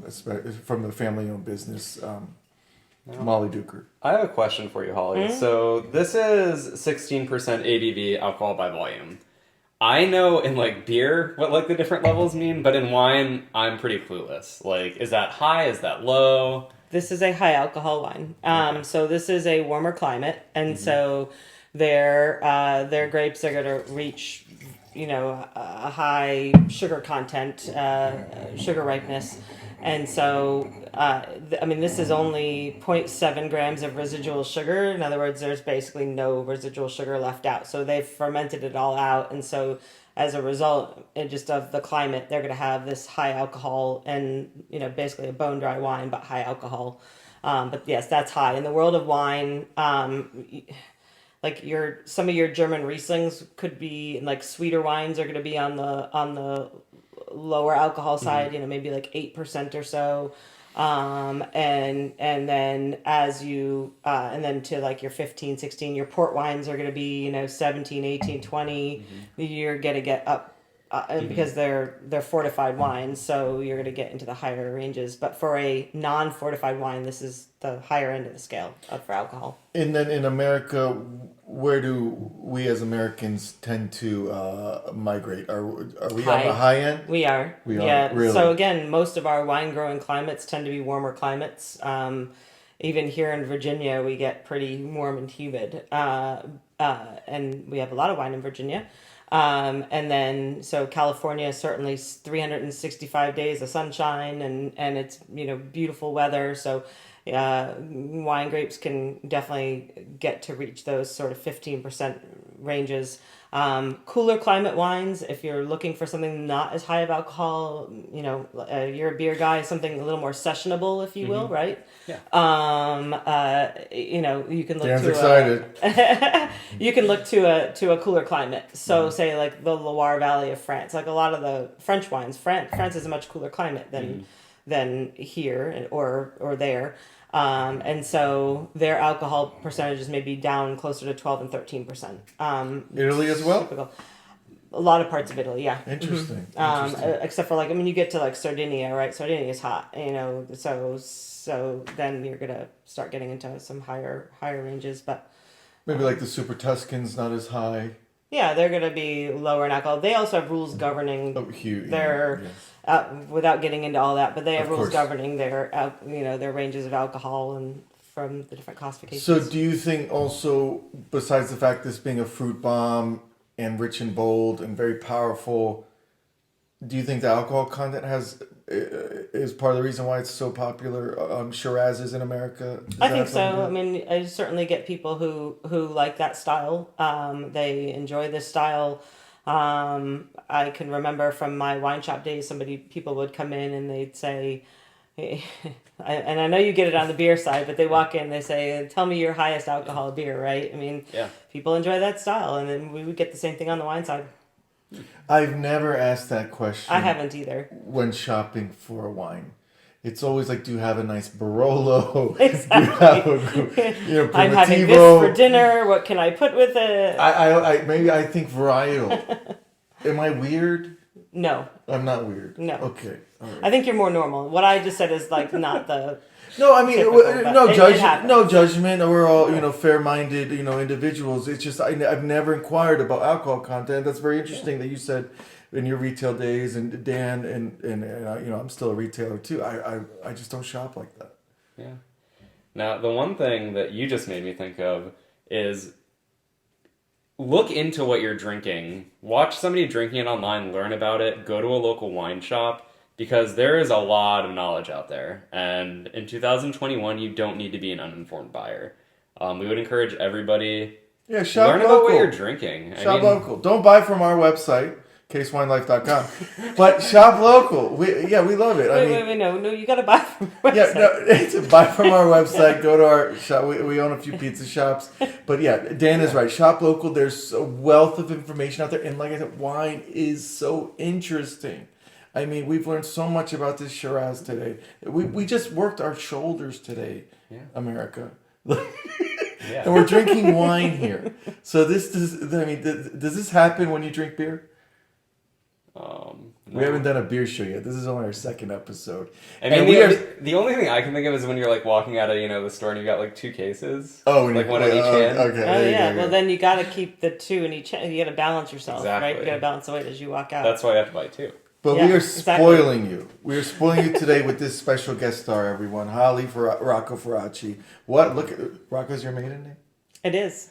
Speaker 1: especially from the family-owned business. Mollydooker.
Speaker 2: I have a question for you, Holly.
Speaker 3: Mm-hmm.
Speaker 2: So this is 16% ABV alcohol by volume. I know in like beer what like the different levels mean, but in wine I'm pretty clueless. Like, is that high? Is that low?
Speaker 3: This is a high alcohol wine. So this is a warmer climate, and so their grapes are going to reach, a high sugar content, sugar ripeness, and so this is only 0.7 grams of residual sugar. In other words, there's basically no residual sugar left out. So they've fermented it all out, and so as a result, of the climate, they're going to have this high alcohol and basically a bone dry wine, but high alcohol. But yes, that's high in the world of wine. Like some of your German Rieslings could be like sweeter wines are going to be on the lower alcohol side, maybe like 8% or so. And then as you, and then to like your 15, 16, your port wines are going to be, 17, 18, 20, you're going to get up, because they're fortified wines. So you're going to get into the higher ranges, but for a non-fortified wine, this is the higher end of the scale for alcohol.
Speaker 1: And then in America, where do we as Americans tend to migrate? Are we on the high end?
Speaker 3: We are.
Speaker 1: Yeah. Really?
Speaker 3: So again, most of our wine growing climates tend to be warmer climates. Even here in Virginia, we get pretty warm and humid, and we have a lot of wine in Virginia. And then, so California is certainly 365 days of sunshine and it's, beautiful weather. So, wine grapes can definitely get to reach those sort of 15% ranges. Cooler climate wines, if you're looking for something not as high of alcohol, you're a beer guy, something a little more sessionable, if you will, right?
Speaker 2: Yeah.
Speaker 3: You can look
Speaker 1: Dan's
Speaker 3: to
Speaker 1: excited.
Speaker 3: you can look to a cooler climate. So say like the Loire Valley of France, like a lot of the French wines, France is a much cooler climate than here or there. And so their alcohol percentages may be down closer to 12 and 13%.
Speaker 1: Italy as well?
Speaker 3: Typical. A lot of parts of Italy, yeah.
Speaker 1: Interesting.
Speaker 3: Except for like, I mean, you get to like Sardinia, right? Sardinia is hot, you know, so then you're gonna start getting into some higher ranges, but
Speaker 1: Maybe like the Super Tuscan's not as high.
Speaker 3: yeah, they're gonna be lower in alcohol. They also have rules governing their, without getting into all that, but they have
Speaker 1: Of
Speaker 3: rules
Speaker 1: course.
Speaker 3: governing their, their ranges of alcohol and from the different classifications.
Speaker 1: So do you think also, besides the fact this being a fruit bomb and rich and bold and very powerful, do you think the alcohol content is part of the reason why it's so popular? Shiraz is in America.
Speaker 3: I think so. I mean, I certainly get people who like that style. They enjoy this style. I can remember from my wine shop days, people would come in and they'd say, and I know you get it on the beer side, but they walk in, they say, "Tell me your highest alcohol beer," right? I mean, people enjoy that style, and then we would get the same thing on the wine side.
Speaker 1: I've never asked that question.
Speaker 3: I haven't either.
Speaker 1: When shopping for a wine, it's always like, do you have a nice Barolo?
Speaker 3: Exactly.
Speaker 1: Do you have a,
Speaker 3: I'm having this
Speaker 1: Primitivo?
Speaker 3: for dinner. What can I put with it?
Speaker 1: I think varietal. Am I weird?
Speaker 3: No,
Speaker 1: I'm not weird.
Speaker 3: No.
Speaker 1: Okay. All right.
Speaker 3: I think you're more normal. What I just said is like not the.
Speaker 1: No, I mean,
Speaker 3: typical, but it happens.
Speaker 1: no judgment. We're all, fair-minded, individuals. It's just I've never inquired about alcohol content. That's very interesting that you said in your retail days, and Dan, and I'm still a retailer too. I just don't shop like that.
Speaker 2: Yeah. Now, the one thing that you just made me think of is look into what you're drinking. Watch somebody drinking it online, learn about it, go to a local wine shop. Because there is a lot of knowledge out there. And in 2021, you don't need to be an uninformed buyer. We would encourage everybody
Speaker 1: shop
Speaker 2: learn
Speaker 1: local.
Speaker 2: about what you're drinking.
Speaker 1: Shop local. Don't buy from our website, casewinelife.com. But shop local. We love it.
Speaker 3: Wait, no, you got to buy from our website.
Speaker 1: Yeah, no, buy from our website. Go to our shop. We own a few pizza shops. But yeah, Dan is right. Shop local. There's a wealth of information out there. And like I said, wine is so interesting. I mean, we've learned so much about this Shiraz today. We just worked our shoulders today, America. And we're drinking wine here. So does this happen when you drink beer?
Speaker 2: No.
Speaker 1: We haven't done a beer show yet. This is only our second episode.
Speaker 2: I mean, the only thing I can think of is when you're like walking out of the store and you got like two cases.
Speaker 1: Oh,
Speaker 2: like one in each hand.
Speaker 1: Okay.
Speaker 3: Oh yeah. Well, then you got to keep the two in each hand. You got to balance yourself,
Speaker 2: Exactly.
Speaker 3: right? You got to balance the weight as you walk out.
Speaker 2: That's why you have to buy two.
Speaker 1: But
Speaker 3: Yeah,
Speaker 1: we are
Speaker 3: exactly.
Speaker 1: spoiling you. We are spoiling you today with this special guest star, everyone. Rocco Feraci. What? Look at Rocco's your maiden name?
Speaker 3: It is.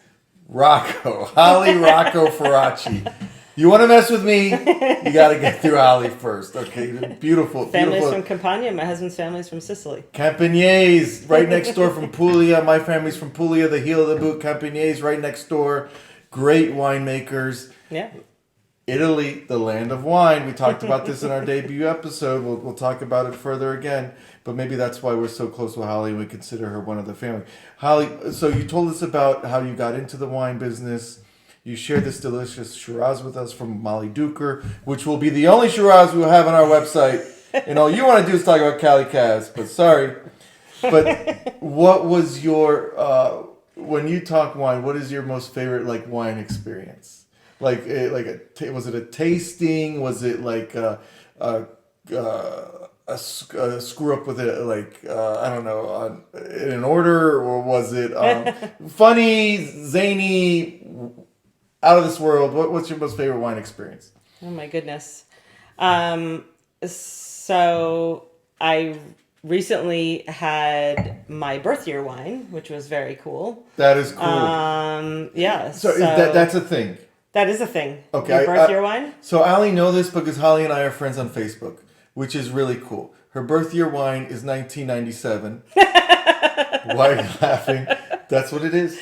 Speaker 1: Rocco. Rocco Feraci. You want to mess with me? You got to get through Holly first. Okay. Beautiful.
Speaker 3: Family's
Speaker 1: beautiful.
Speaker 3: from Campania. My husband's family's from Sicily.
Speaker 1: Campagnes, right next door from Puglia. My family's from Puglia, the heel of the boot. Campagnes, right next door. Great winemakers.
Speaker 3: Yeah.
Speaker 1: Italy, the land of wine. We talked about this in our debut episode. We'll talk about it further again. But maybe that's why we're so close with Holly and we consider her one of the family. Holly, so you told us about how you got into the wine business. You shared this delicious Shiraz with us from Mollydooker, which will be the only Shiraz we will have on our website. And all you want to do is talk about Cali Cas, but sorry. But what was your, when you talk wine, what is your most favorite wine experience? Was it a tasting? Was it like a screw up with it, I don't know, in an order, or was it funny, zany, out of this world? What's your most favorite wine experience?
Speaker 3: Oh my goodness. So I recently had my birth year wine, which was very cool.
Speaker 1: That is cool.
Speaker 3: Yeah.
Speaker 1: So that's a thing.
Speaker 3: That is a thing.
Speaker 1: Okay.
Speaker 3: Your birth year wine?
Speaker 1: So Allie know this because Holly and I are friends on Facebook, which is really cool. Her birth year wine is 1997. Why are you laughing? That's what it is.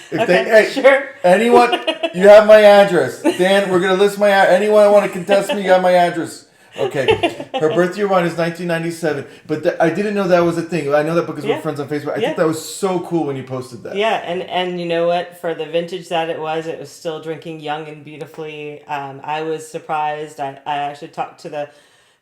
Speaker 3: Sure.
Speaker 1: Anyone, you have my address. Dan, we're going to list anyone want to contest me, you have my address. Okay. Her birth year wine is 1997. But I didn't know that was a thing. I know that because we're friends on Facebook. I think that was so cool when you posted that.
Speaker 3: Yeah, and you know what? For the vintage that it was still drinking young and beautifully. I was surprised. I actually talked to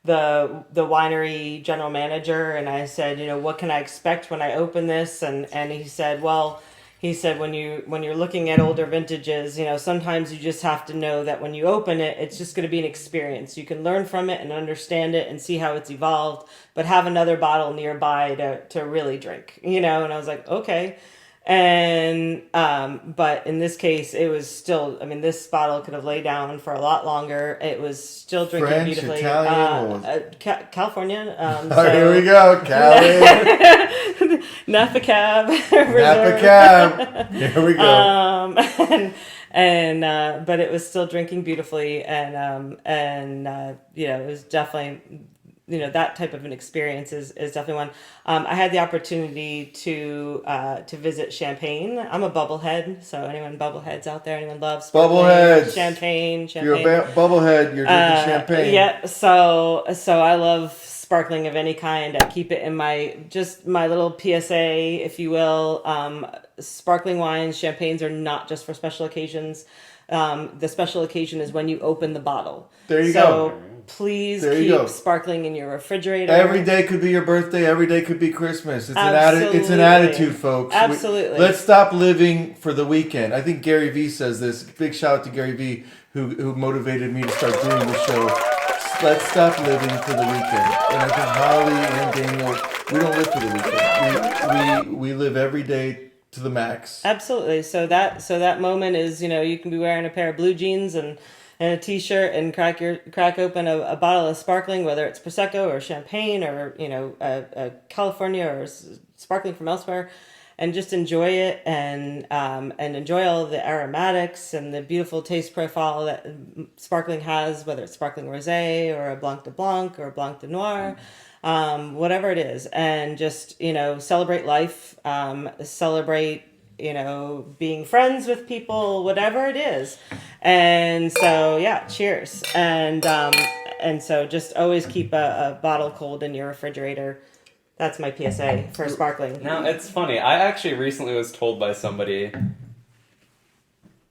Speaker 3: the winery general manager, and I said, what can I expect when I open this? And he said, well, he said when you're looking at older vintages, sometimes you just have to know that when you open it, it's just going to be an experience. You can learn from it and understand it and see how it's evolved, but have another bottle nearby to really drink, And I was like, okay. And but in this case, it was still. I mean, this bottle could have laid down for a lot longer. It was still drinking
Speaker 1: French,
Speaker 3: beautifully.
Speaker 1: Italian,
Speaker 3: California.
Speaker 1: Here we go, Cali.
Speaker 3: Napa Cab.
Speaker 1: Napa Cab. Here we go.
Speaker 3: But it was still drinking beautifully, and it was definitely. That type of an experience is definitely one. I had the opportunity to visit Champagne. I'm a bubblehead, so anyone bubbleheads out there, anyone loves
Speaker 1: bubbleheads,
Speaker 3: champagne.
Speaker 1: You're a bubblehead. You're drinking champagne.
Speaker 3: Yeah, so I love sparkling of any kind. I keep it in my little PSA, if you will. Sparkling wines, champagnes are not just for special occasions. The special occasion is when you open the bottle.
Speaker 1: There you go.
Speaker 3: Please keep sparkling in your refrigerator.
Speaker 1: Every day could be your birthday. Every day could be Christmas. It's
Speaker 3: Absolutely.
Speaker 1: an attitude, folks.
Speaker 3: Absolutely.
Speaker 1: Let's stop living for the weekend. I think Gary Vee says this. Big shout out to Gary Vee, who motivated me to start doing the show. Let's stop living for the weekend. And I think Holly and Daniel, we don't live for the weekend. We live every day to the max.
Speaker 3: Absolutely. So that moment is, you can be wearing a pair of blue jeans and a t-shirt and crack open a bottle of sparkling, whether it's Prosecco or champagne or a California or sparkling from elsewhere, and just enjoy it and enjoy all the aromatics and the beautiful taste profile that sparkling has, whether it's sparkling rosé or a Blanc de Blanc or a Blanc de Noir, whatever it is, and just celebrate life, celebrate being friends with people, whatever it is. And so, cheers. And so just always keep a bottle cold in your refrigerator. That's my PSA for sparkling.
Speaker 2: Now, it's funny. I actually recently was told by somebody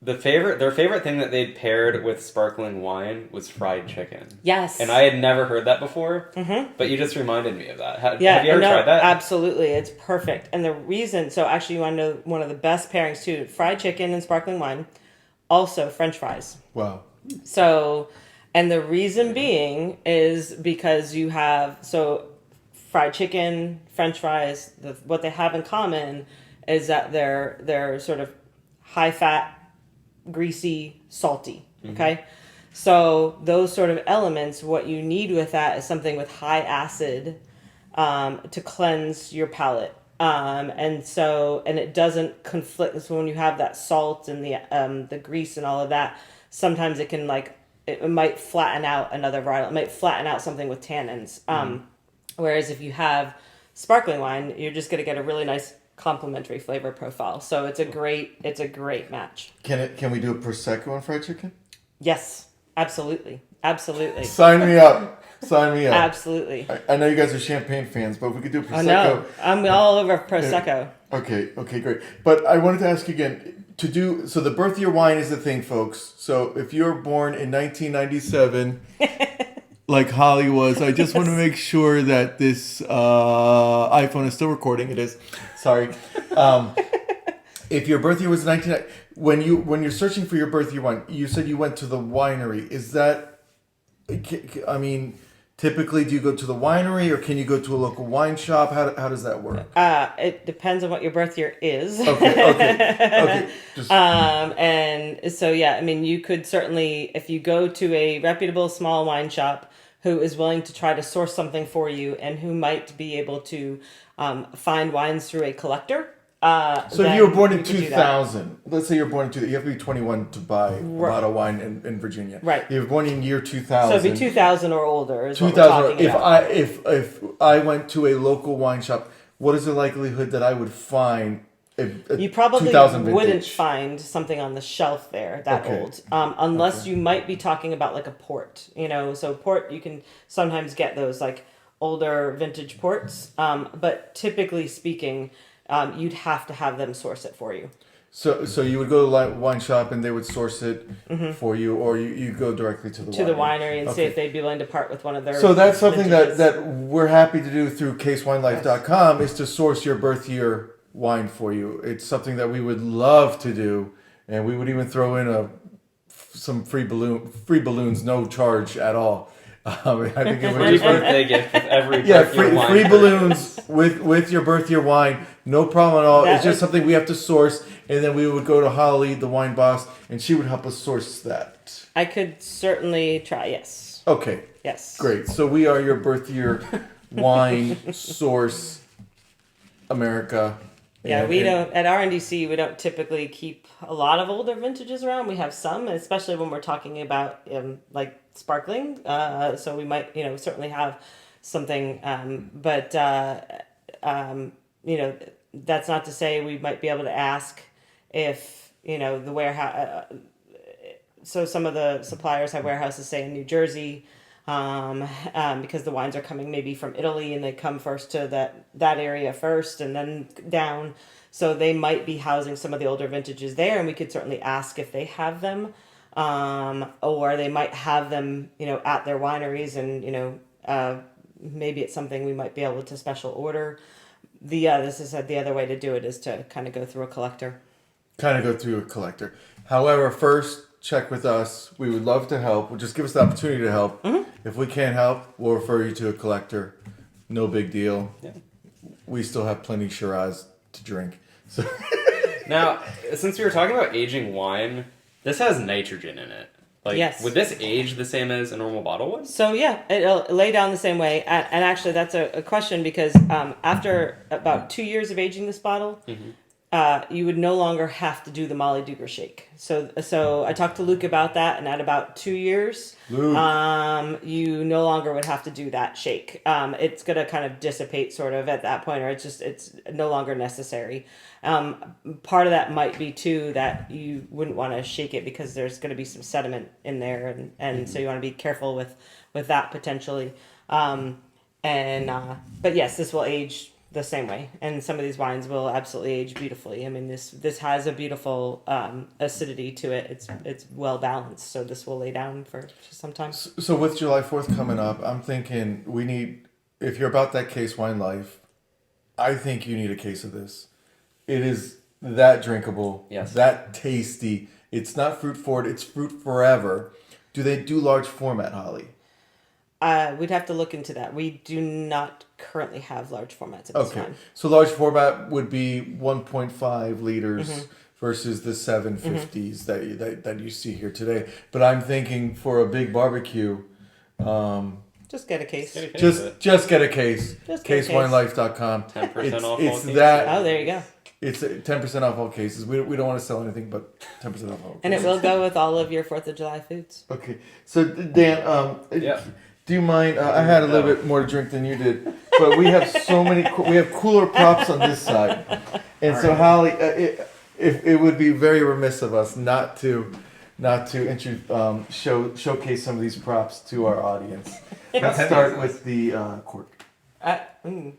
Speaker 2: their favorite thing that they'd paired with sparkling wine was fried chicken.
Speaker 3: Yes.
Speaker 2: And I had never heard that before, but you just reminded me of that. Have you ever tried that?
Speaker 3: Absolutely. It's perfect. And the reason, so actually you want to know one of the best pairings too, fried chicken and sparkling wine, also French fries.
Speaker 1: Wow.
Speaker 3: So, and the reason being is because you have, fried chicken, French fries, what they have in common is that they're sort of high fat, greasy, salty. Okay. So those sort of elements, what you need with that is something with high acid to cleanse your palate. And it doesn't conflict. So when you have that salt and the grease and all of that, sometimes it can it might flatten out another varietal. It might flatten out something with tannins. Whereas if you have sparkling wine, you're just going to get a really nice complementary flavor profile. So it's a great match.
Speaker 1: Can we do a Prosecco on fried chicken?
Speaker 3: Yes, absolutely.
Speaker 1: Sign me up.
Speaker 3: Absolutely.
Speaker 1: I know you guys are champagne fans, but if we could do Prosecco.
Speaker 3: I know. I'm all over Prosecco.
Speaker 1: Okay, great. But I wanted to ask you again, so the birth year wine is the thing, folks. So if you were born in 1997, like Holly was, I just want to make sure that this iPhone is still recording. It is. Sorry. If your birth year was when you're searching for your birth year wine, you said you went to the winery. Is that, I mean, typically do you go to the winery or can you go to a local wine shop? How does that work?
Speaker 3: It depends on what your birth year is.
Speaker 1: Okay.
Speaker 3: And so, I mean, you could certainly, if you go to a reputable small wine shop who is willing to try to source something for you and who might be able to find wines through a collector.
Speaker 1: So if you were born in 2000, let's say you're born in 2000, you have to be 21 to buy a bottle of wine in Virginia.
Speaker 3: Right.
Speaker 1: You were born in year 2000.
Speaker 3: So it'd be 2000 or older is what we're talking about.
Speaker 1: If I went to a local wine shop, what is the likelihood that I would find
Speaker 3: you probably
Speaker 1: 2000 vintage?
Speaker 3: Wouldn't find something on the shelf there that old, unless you might be talking about like a port. So port, you can sometimes get those like older vintage ports, but typically speaking, you'd have to have them source it for you.
Speaker 1: So you would go to the wine shop and they would source it for you, or you go directly to the
Speaker 3: winery and see if they'd be willing to part with one of their.
Speaker 1: So that's something
Speaker 3: vintages.
Speaker 1: that we're happy to do through casewinelife.com is to source your birth year wine for you. It's something that we would love to do, and we would even throw in some free balloons, no charge at all. I think it would
Speaker 2: Free
Speaker 1: just
Speaker 2: birthday gift with every
Speaker 1: yeah,
Speaker 2: birth year
Speaker 1: free,
Speaker 2: wine
Speaker 1: free
Speaker 2: purchase.
Speaker 1: balloons with your birth year wine, no problem at all.
Speaker 3: That
Speaker 1: It's just
Speaker 3: would-
Speaker 1: something we have to source, and then we would go to Holly, the wine boss, and she would help us source that.
Speaker 3: I could certainly try. Yes.
Speaker 1: Okay,
Speaker 3: Yes.
Speaker 1: great. So we are your birth year wine source, America.
Speaker 3: Yeah,
Speaker 1: And-
Speaker 3: we
Speaker 1: and-
Speaker 3: don't at RNDC. We don't typically keep a lot of older vintages around. We have some, especially when we're talking about like sparkling. So we might, certainly have something. But that's not to say we might be able to ask if the warehouse. So some of the suppliers have warehouses, say in New Jersey. Because the wines are coming maybe from Italy and they come first to that area first and then down. So they might be housing some of the older vintages there, and we could certainly ask if they have them, or they might have them, at their wineries, and maybe it's something we might be able to special order. The other way to do it is to kind of go through a collector.
Speaker 1: However, first check with us. We would love to help. Just give us the opportunity to help.
Speaker 3: Mm-hmm.
Speaker 1: If we can't help, we'll refer you to a collector. No big deal.
Speaker 2: Yeah.
Speaker 1: We still have plenty Shiraz to drink. So
Speaker 2: Now, since we were talking about aging wine, this has nitrogen in it. Like,
Speaker 3: Yes.
Speaker 2: would this age the same as a normal bottle would?
Speaker 3: So yeah, it'll lay down the same way. And actually, that's a question because after about 2 years of aging this bottle, you would no longer have to do the Mollydooker shake. So I talked to Luke about that, and at about 2 years,
Speaker 1: Luke.
Speaker 3: you no longer would have to do that shake. It's gonna kind of dissipate sort of at that point, or it's no longer necessary. Part of that might be too that you wouldn't want to shake it because there's going to be some sediment in there, and so you want to be careful with that potentially. But yes, this will age the same way, and some of these wines will absolutely age beautifully. I mean, this has a beautiful acidity to it. It's well balanced, so this will lay down for some time.
Speaker 1: So with July 4th coming up, I'm thinking we need, if you're about that case wine life, I think you need a case of this. It is that drinkable,
Speaker 2: Yes.
Speaker 1: that tasty. It's not fruit forward, it's fruit forever. Do they do large format, Holly?
Speaker 3: We'd have to look into that. We do not currently have large formats at this
Speaker 1: Okay.
Speaker 3: time.
Speaker 1: So large format would be 1.5 liters versus the 750s that you see here today. But I'm thinking for a big barbecue,
Speaker 3: Just get a case.
Speaker 2: Get a case of
Speaker 1: just
Speaker 2: it.
Speaker 1: just get a case.
Speaker 3: Just get a case.
Speaker 1: CaseWineLife.com.
Speaker 2: 10% off all
Speaker 1: It's
Speaker 2: cases.
Speaker 1: that.
Speaker 3: Oh, there you go.
Speaker 1: It's 10% off all cases. We don't want to sell anything but 10% off all
Speaker 3: And it
Speaker 1: cases.
Speaker 3: will go with all of your 4th of July foods.
Speaker 1: Okay. So Dan,
Speaker 2: Yeah.
Speaker 1: do you mind? I had a little bit more to drink than you did, but we have so many. We have cooler props on this side, and so Holly, it would be very remiss of us not to showcase some of these props to our audience. Let's start with the cork.
Speaker 3: You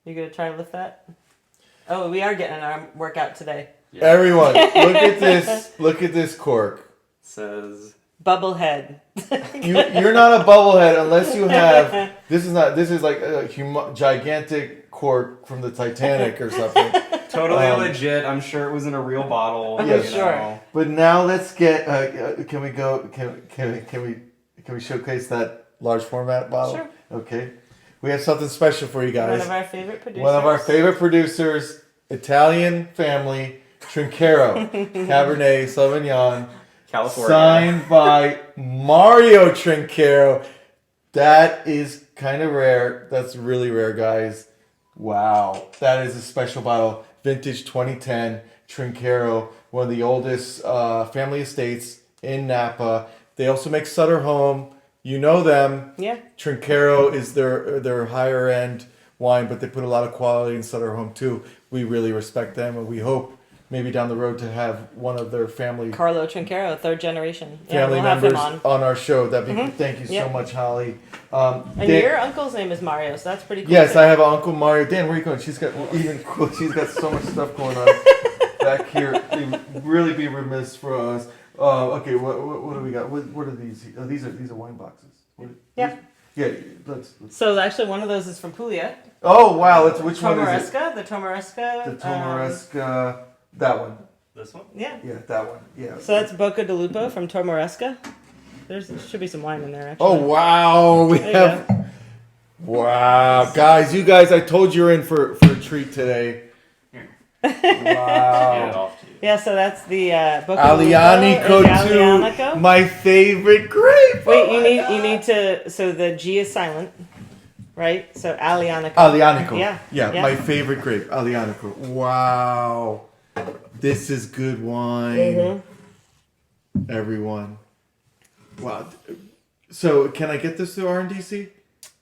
Speaker 3: gonna try to lift that? Oh, we are getting an arm workout today.
Speaker 2: Yeah.
Speaker 1: Everyone, look at this! Look at this cork.
Speaker 2: Says
Speaker 3: Bubblehead.
Speaker 1: You're not a bubblehead unless you have. This is like a gigantic cork from the Titanic or something.
Speaker 2: totally legit. I'm sure it was in a real bottle.
Speaker 1: Yeah,
Speaker 2: you
Speaker 3: sure.
Speaker 2: know.
Speaker 1: But now let's get. Can we go? Can we showcase that large format bottle?
Speaker 3: Sure.
Speaker 1: Okay. We have something special for you guys.
Speaker 3: One of our favorite producers.
Speaker 1: One of our favorite producers, Italian family, Trinchero, Cabernet Sauvignon,
Speaker 2: California.
Speaker 1: signed by Mario Trinchero. That is kind of rare. That's really rare, guys. Wow. That is a special bottle. Vintage 2010 Trinchero, one of the oldest family estates in Napa. They also make Sutter Home. You know them.
Speaker 3: Yeah.
Speaker 1: Trinchero is their higher end wine, but they put a lot of quality in Sutter Home too. We really respect them, and we hope maybe down the road to have one of their family
Speaker 3: Carlo Trinchero, 3rd generation. Yeah,
Speaker 1: family
Speaker 3: we'll have
Speaker 1: members
Speaker 3: him on.
Speaker 1: our show. That'd be thank you so
Speaker 3: Yep.
Speaker 1: much, Holly.
Speaker 3: And your uncle's name is Mario, so that's pretty cool.
Speaker 1: Yes,
Speaker 3: too.
Speaker 1: I have an Uncle Mario. Dan, where are you going? She's got even cool. She's got so much stuff going on back here. It would really be remiss for us. Okay, what do we got? What are these? These are wine boxes.
Speaker 3: Yeah.
Speaker 1: Yeah, let's.
Speaker 3: So actually, one of those is from Puglia.
Speaker 1: Oh wow! Which one is it?
Speaker 3: The Tomaresca.
Speaker 1: The Tomaresca. That one.
Speaker 2: This one?
Speaker 3: Yeah.
Speaker 1: Yeah, that one. Yeah.
Speaker 3: So that's Boca di Lupo from Tomaresca. There should be some wine in there, actually.
Speaker 1: Oh wow! We
Speaker 3: There you
Speaker 1: have.
Speaker 3: go.
Speaker 1: Wow, guys! You guys, I told you're in for a treat today.
Speaker 2: Hand it
Speaker 1: Wow.
Speaker 2: off to you.
Speaker 3: Yeah, so that's the Boca
Speaker 1: Alianico
Speaker 3: di Lupo and
Speaker 1: too. My favorite grape.
Speaker 3: Wait, you need to. So the G is silent, right? So Alianico.
Speaker 1: Alianico.
Speaker 3: Yeah.
Speaker 1: My favorite grape, Alianico. Wow. This is good wine.
Speaker 3: Mm-hmm.
Speaker 1: Everyone. Wow. So, can I get this through RNDC?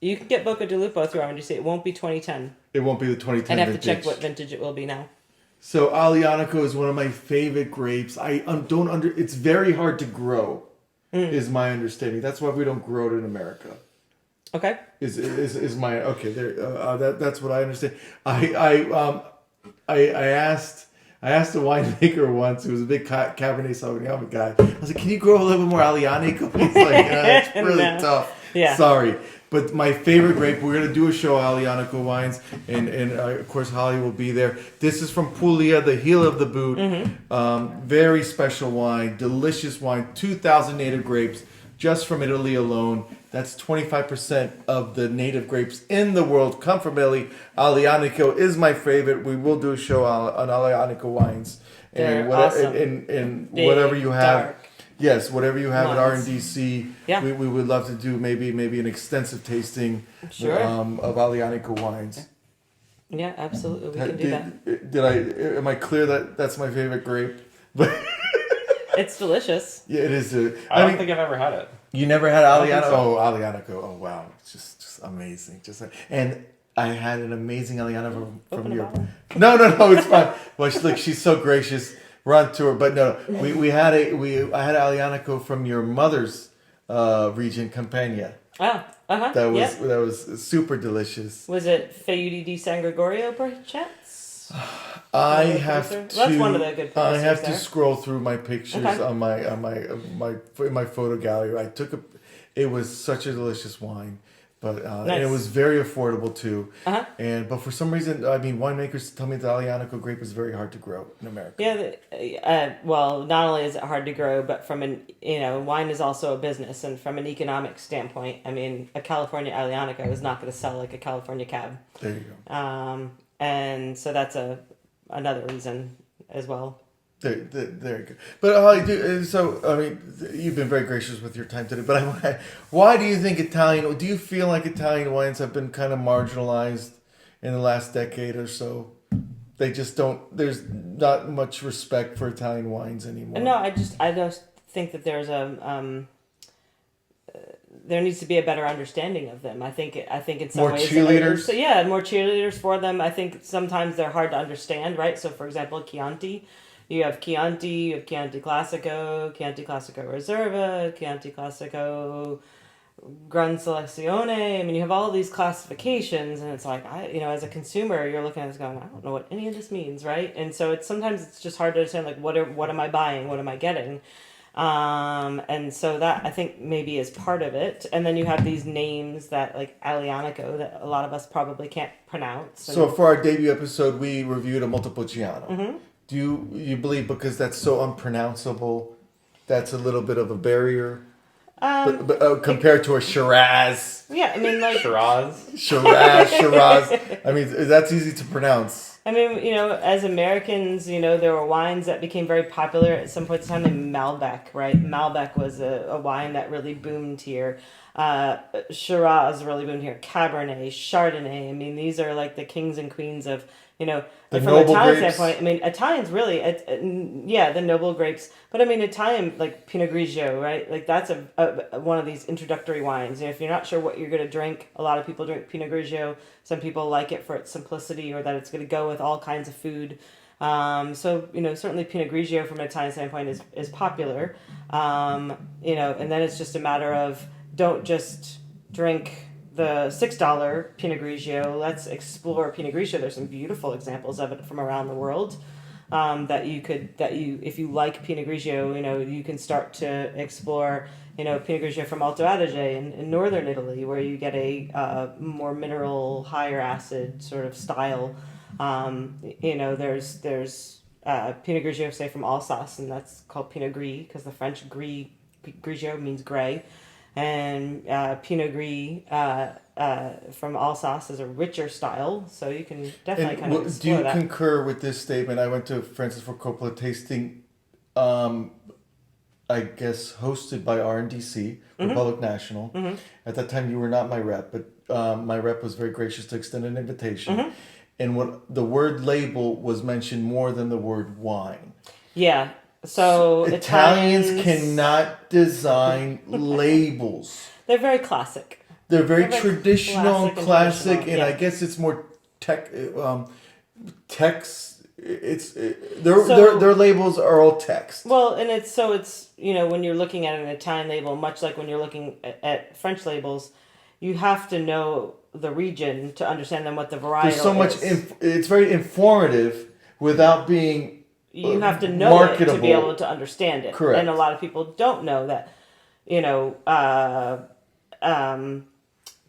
Speaker 3: You can get Boca di Lupo through RNDC. It won't be 2010.
Speaker 1: It won't be the 2010
Speaker 3: I'd have
Speaker 1: vintage.
Speaker 3: to check what vintage it will be now.
Speaker 1: So, Alianico is one of my favorite grapes. It's very hard to grow, is my understanding. That's why we don't grow it in America.
Speaker 3: Okay.
Speaker 1: Is my okay there? That's what I understand. I asked a winemaker once who was a big Cabernet Sauvignon guy. I was like, "Can you grow a little bit more Alianico?" He's like, "It's really tough."
Speaker 3: Yeah.
Speaker 1: Sorry, but my favorite grape. We're gonna do a show Alianico wines, and of course Holly will be there. This is from Puglia, the heel of the boot. Very special wine, delicious wine. 2,000 native grapes just from Italy alone. That's 25% of the native grapes in the world come from Italy. Alianico is my favorite. We will do a show on Alianico wines.
Speaker 3: They're awesome.
Speaker 1: And
Speaker 3: Big,
Speaker 1: whatever you have.
Speaker 3: dark
Speaker 1: Yes, whatever you have at
Speaker 3: wines.
Speaker 1: RNDC.
Speaker 3: Yeah.
Speaker 1: We would love to do maybe an extensive tasting
Speaker 3: Sure.
Speaker 1: of Alianico wines.
Speaker 3: Yeah, absolutely. We can do that.
Speaker 1: Am I clear that that's my favorite grape? But
Speaker 3: It's delicious.
Speaker 1: yeah, it is.
Speaker 2: I don't think I've ever had it.
Speaker 1: You never had
Speaker 2: don't think
Speaker 1: Alianico?
Speaker 2: so.
Speaker 1: Oh, Alianico. Oh, wow. It's just amazing. And I had an amazing Alianico from
Speaker 3: Open a
Speaker 1: Europe.
Speaker 3: bottle.
Speaker 1: No, it's fine. Well, she's so gracious. We're on tour. But no, I had Alianico from your mother's region, Campania.
Speaker 3: Oh, uh-huh.
Speaker 1: That
Speaker 3: Yep.
Speaker 1: was super delicious.
Speaker 3: Was it Feudi di San Gregorio, perchance?
Speaker 1: I
Speaker 3: Another
Speaker 1: have
Speaker 3: producer?
Speaker 1: to.
Speaker 3: That's one of the good
Speaker 1: I have
Speaker 3: producers
Speaker 1: to
Speaker 3: there.
Speaker 1: scroll through my pictures
Speaker 3: Okay.
Speaker 1: on my photo gallery. It was such a delicious wine, but and it
Speaker 3: Nice.
Speaker 1: was very affordable too.
Speaker 3: Uh-huh.
Speaker 1: But for some reason, I mean, winemakers tell me the Alianico grape is very hard to grow in America.
Speaker 3: Yeah, well, not only is it hard to grow, but wine is also a business, and from an economic standpoint, I mean, a California Alianico is not going to sell like a California Cab.
Speaker 1: There you go.
Speaker 3: And so that's another reason as well.
Speaker 1: There you go. But Holly, so I mean, you've been very gracious with your time today. But why do you think Do you feel like Italian wines have been kind of marginalized in the last decade or so? They just don't. There's not much respect for Italian wines anymore.
Speaker 3: No, I just think that there's there needs to be a better understanding of them. I think in some
Speaker 1: More
Speaker 3: ways,
Speaker 1: cheerleaders?
Speaker 3: So yeah, more cheerleaders for them. I think sometimes they're hard to understand, right? So for example, Chianti. You have Chianti Classico, Chianti Classico Reserva, Chianti Classico Gran Selezione. I mean, you have all these classifications, and it's like, as a consumer, you're looking at this going, I don't know what any of this means, right? And so sometimes it's just hard to understand, like, what am I buying? What am I getting? And so that, I think, maybe is part of it. And then you have these names that, like Alianico, that a lot of us probably can't pronounce.
Speaker 1: So for our debut episode, we reviewed a Montepulciano. Mm-hmm. Do you believe because that's so unpronounceable, that's a little bit of a barrier? Compared to a Shiraz.
Speaker 3: Yeah, I mean, like...
Speaker 2: Shiraz.
Speaker 1: Shiraz. I mean, that's easy to pronounce.
Speaker 3: I mean, as Americans, there were wines that became very popular at some point in time, like Malbec, right? Malbec was a wine that really boomed here. Shiraz really boomed here. Cabernet, Chardonnay. I mean, these are like the kings and queens of,
Speaker 1: The
Speaker 3: from
Speaker 1: noble
Speaker 3: Italian
Speaker 1: grapes.
Speaker 3: standpoint. I mean, Italians really, the noble grapes. But I mean, Italian, like Pinot Grigio, right? Like that's one of these introductory wines. If you're not sure what you're going to drink, a lot of people drink Pinot Grigio. Some people like it for its simplicity or that it's going to go with all kinds of food. So certainly Pinot Grigio from an Italian standpoint is popular. And then it's just a matter of don't just drink the $6 Pinot Grigio. Let's explore Pinot Grigio. There's some beautiful examples of it from around the world. that you if you like Pinot Grigio, you can start to explore, Pinot Grigio from Alto Adige in northern Italy, where you get a more mineral, higher acid sort of style. There's Pinot Grigio, say, from Alsace, and that's called Pinot Gris because the French Grigio means gray. And Pinot Gris from Alsace is a richer style, so you can definitely kind of explore that.
Speaker 1: Do you concur with this statement? I went to Francis Ford Coppola tasting, I guess, hosted by RNDC, Republic National. At that time, you were not my rep, but my rep was very gracious to extend an invitation. And what the word label was mentioned more than the word wine.
Speaker 3: Yeah. So
Speaker 1: Italians cannot design labels.
Speaker 3: They're very classic.
Speaker 1: They're very traditional and classic, and
Speaker 3: yeah.
Speaker 1: I guess it's more text. Their labels are all text.
Speaker 3: Well, and it's when you're looking at an Italian label, much like when you're looking at French labels, you have to know the region to understand then what the varietal
Speaker 1: There's so much. It's very informative without being.
Speaker 3: You have to know
Speaker 1: marketable.
Speaker 3: It to be able to understand it.
Speaker 1: Correct.
Speaker 3: And a lot of people don't know that,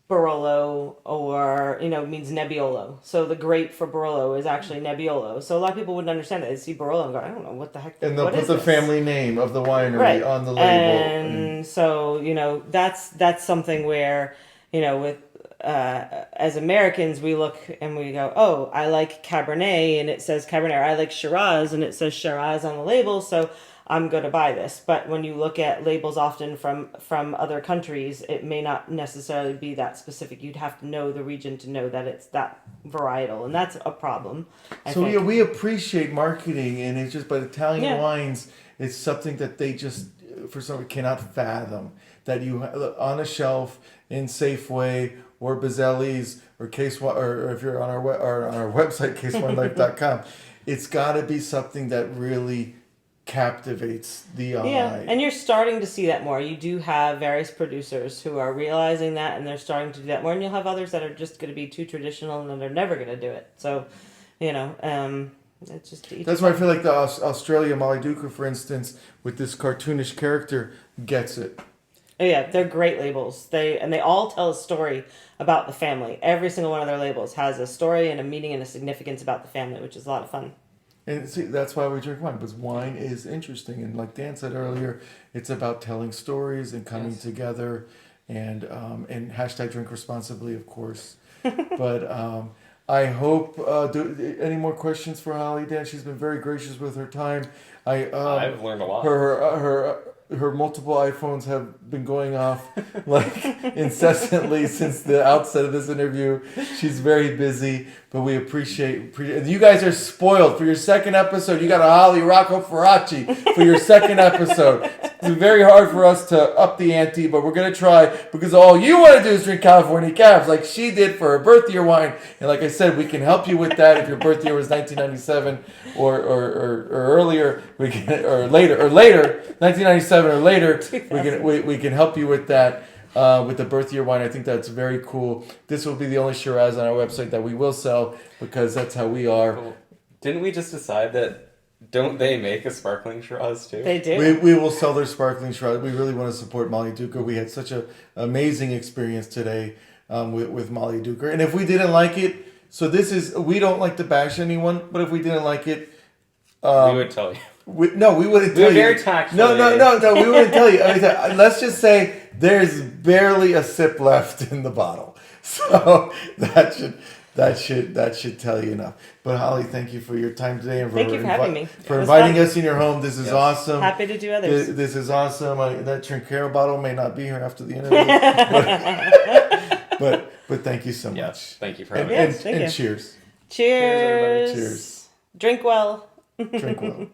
Speaker 3: Barolo or, means Nebbiolo. So the grape for Barolo is actually Nebbiolo. So a lot of people wouldn't understand that. They see Barolo and go, I don't know what the heck.
Speaker 1: And they'll put the family name of the winery on the label.
Speaker 3: And so, that's something where, with as Americans, we look and we go, oh, I like Cabernet and it says Cabernet, or I like Shiraz and it says Shiraz on the label, so I'm going to buy this. But when you look at labels often from other countries, it may not necessarily be that specific. You'd have to know the region to know that it's that varietal, and that's a problem. I think.
Speaker 1: We appreciate marketing, and it's just, but Italian wines, it's something that they just, for some reason, cannot fathom. That you on a shelf in Safeway or Bozzelli's or or if you're on our website caseonelife.com, it's got to be something that really captivates the eye.
Speaker 3: Yeah, and you're starting to see that more. You do have various producers who are realizing that, and they're starting to do that more. And you'll have others that are just going to be too traditional and they're never going to do it. So, it's just
Speaker 1: that's why I feel like the Australia Mollydooker, for instance, with this cartoonish character, gets it.
Speaker 3: Oh yeah, they're great labels. They all tell a story about the family. Every single one of their labels has a story and a meaning and a significance about the family, which is a lot of fun.
Speaker 1: And see, that's why we drink wine, because wine is interesting. And like Dan said earlier, it's about telling stories and coming together, and hashtag drink responsibly, of course. But I hope. Any more questions for Holly, Dan? She's been very gracious with her time.
Speaker 2: I've learned a lot.
Speaker 1: Her multiple iPhones have been going off like incessantly since the outset of this interview. She's very busy, but we appreciate you guys are spoiled for your second episode. You got a Holly Rocco Feraci for your second episode. It's very hard for us to up the ante, but we're gonna try, because all you want to do is drink California Cabs like she did for her birth year wine. And like I said, we can help you with that if your birth year was 1997 or earlier. We can or later 1997 or later. We can help you with that. With the birth year wine, I think that's very cool. This will be the only Shiraz on our website that we will sell, because that's how we are.
Speaker 2: Well, didn't we just decide that? Don't they make a sparkling Shiraz too?
Speaker 3: They do.
Speaker 1: We will sell their sparkling Shiraz. We really want to support Mollydooker. We had such an amazing experience today with Mollydooker. And if we didn't like it, we don't like to bash anyone, but if we didn't like it,
Speaker 2: we would tell you.
Speaker 1: We wouldn't tell you.
Speaker 2: Very tactfully.
Speaker 1: No, we wouldn't tell you. Let's just say there's barely a sip left in the bottle. So that should tell you enough. But Holly, thank you for your time today, and
Speaker 3: thank you for having me.
Speaker 1: For inviting us in your home. This is awesome.
Speaker 3: Happy to do others.
Speaker 1: This is awesome. That Trinchero bottle may not be here after the interview, but thank you so much.
Speaker 2: Yes, thank you for having me.
Speaker 1: And cheers.
Speaker 3: Cheers.
Speaker 1: Cheers.
Speaker 3: Drink well.
Speaker 1: Drink well.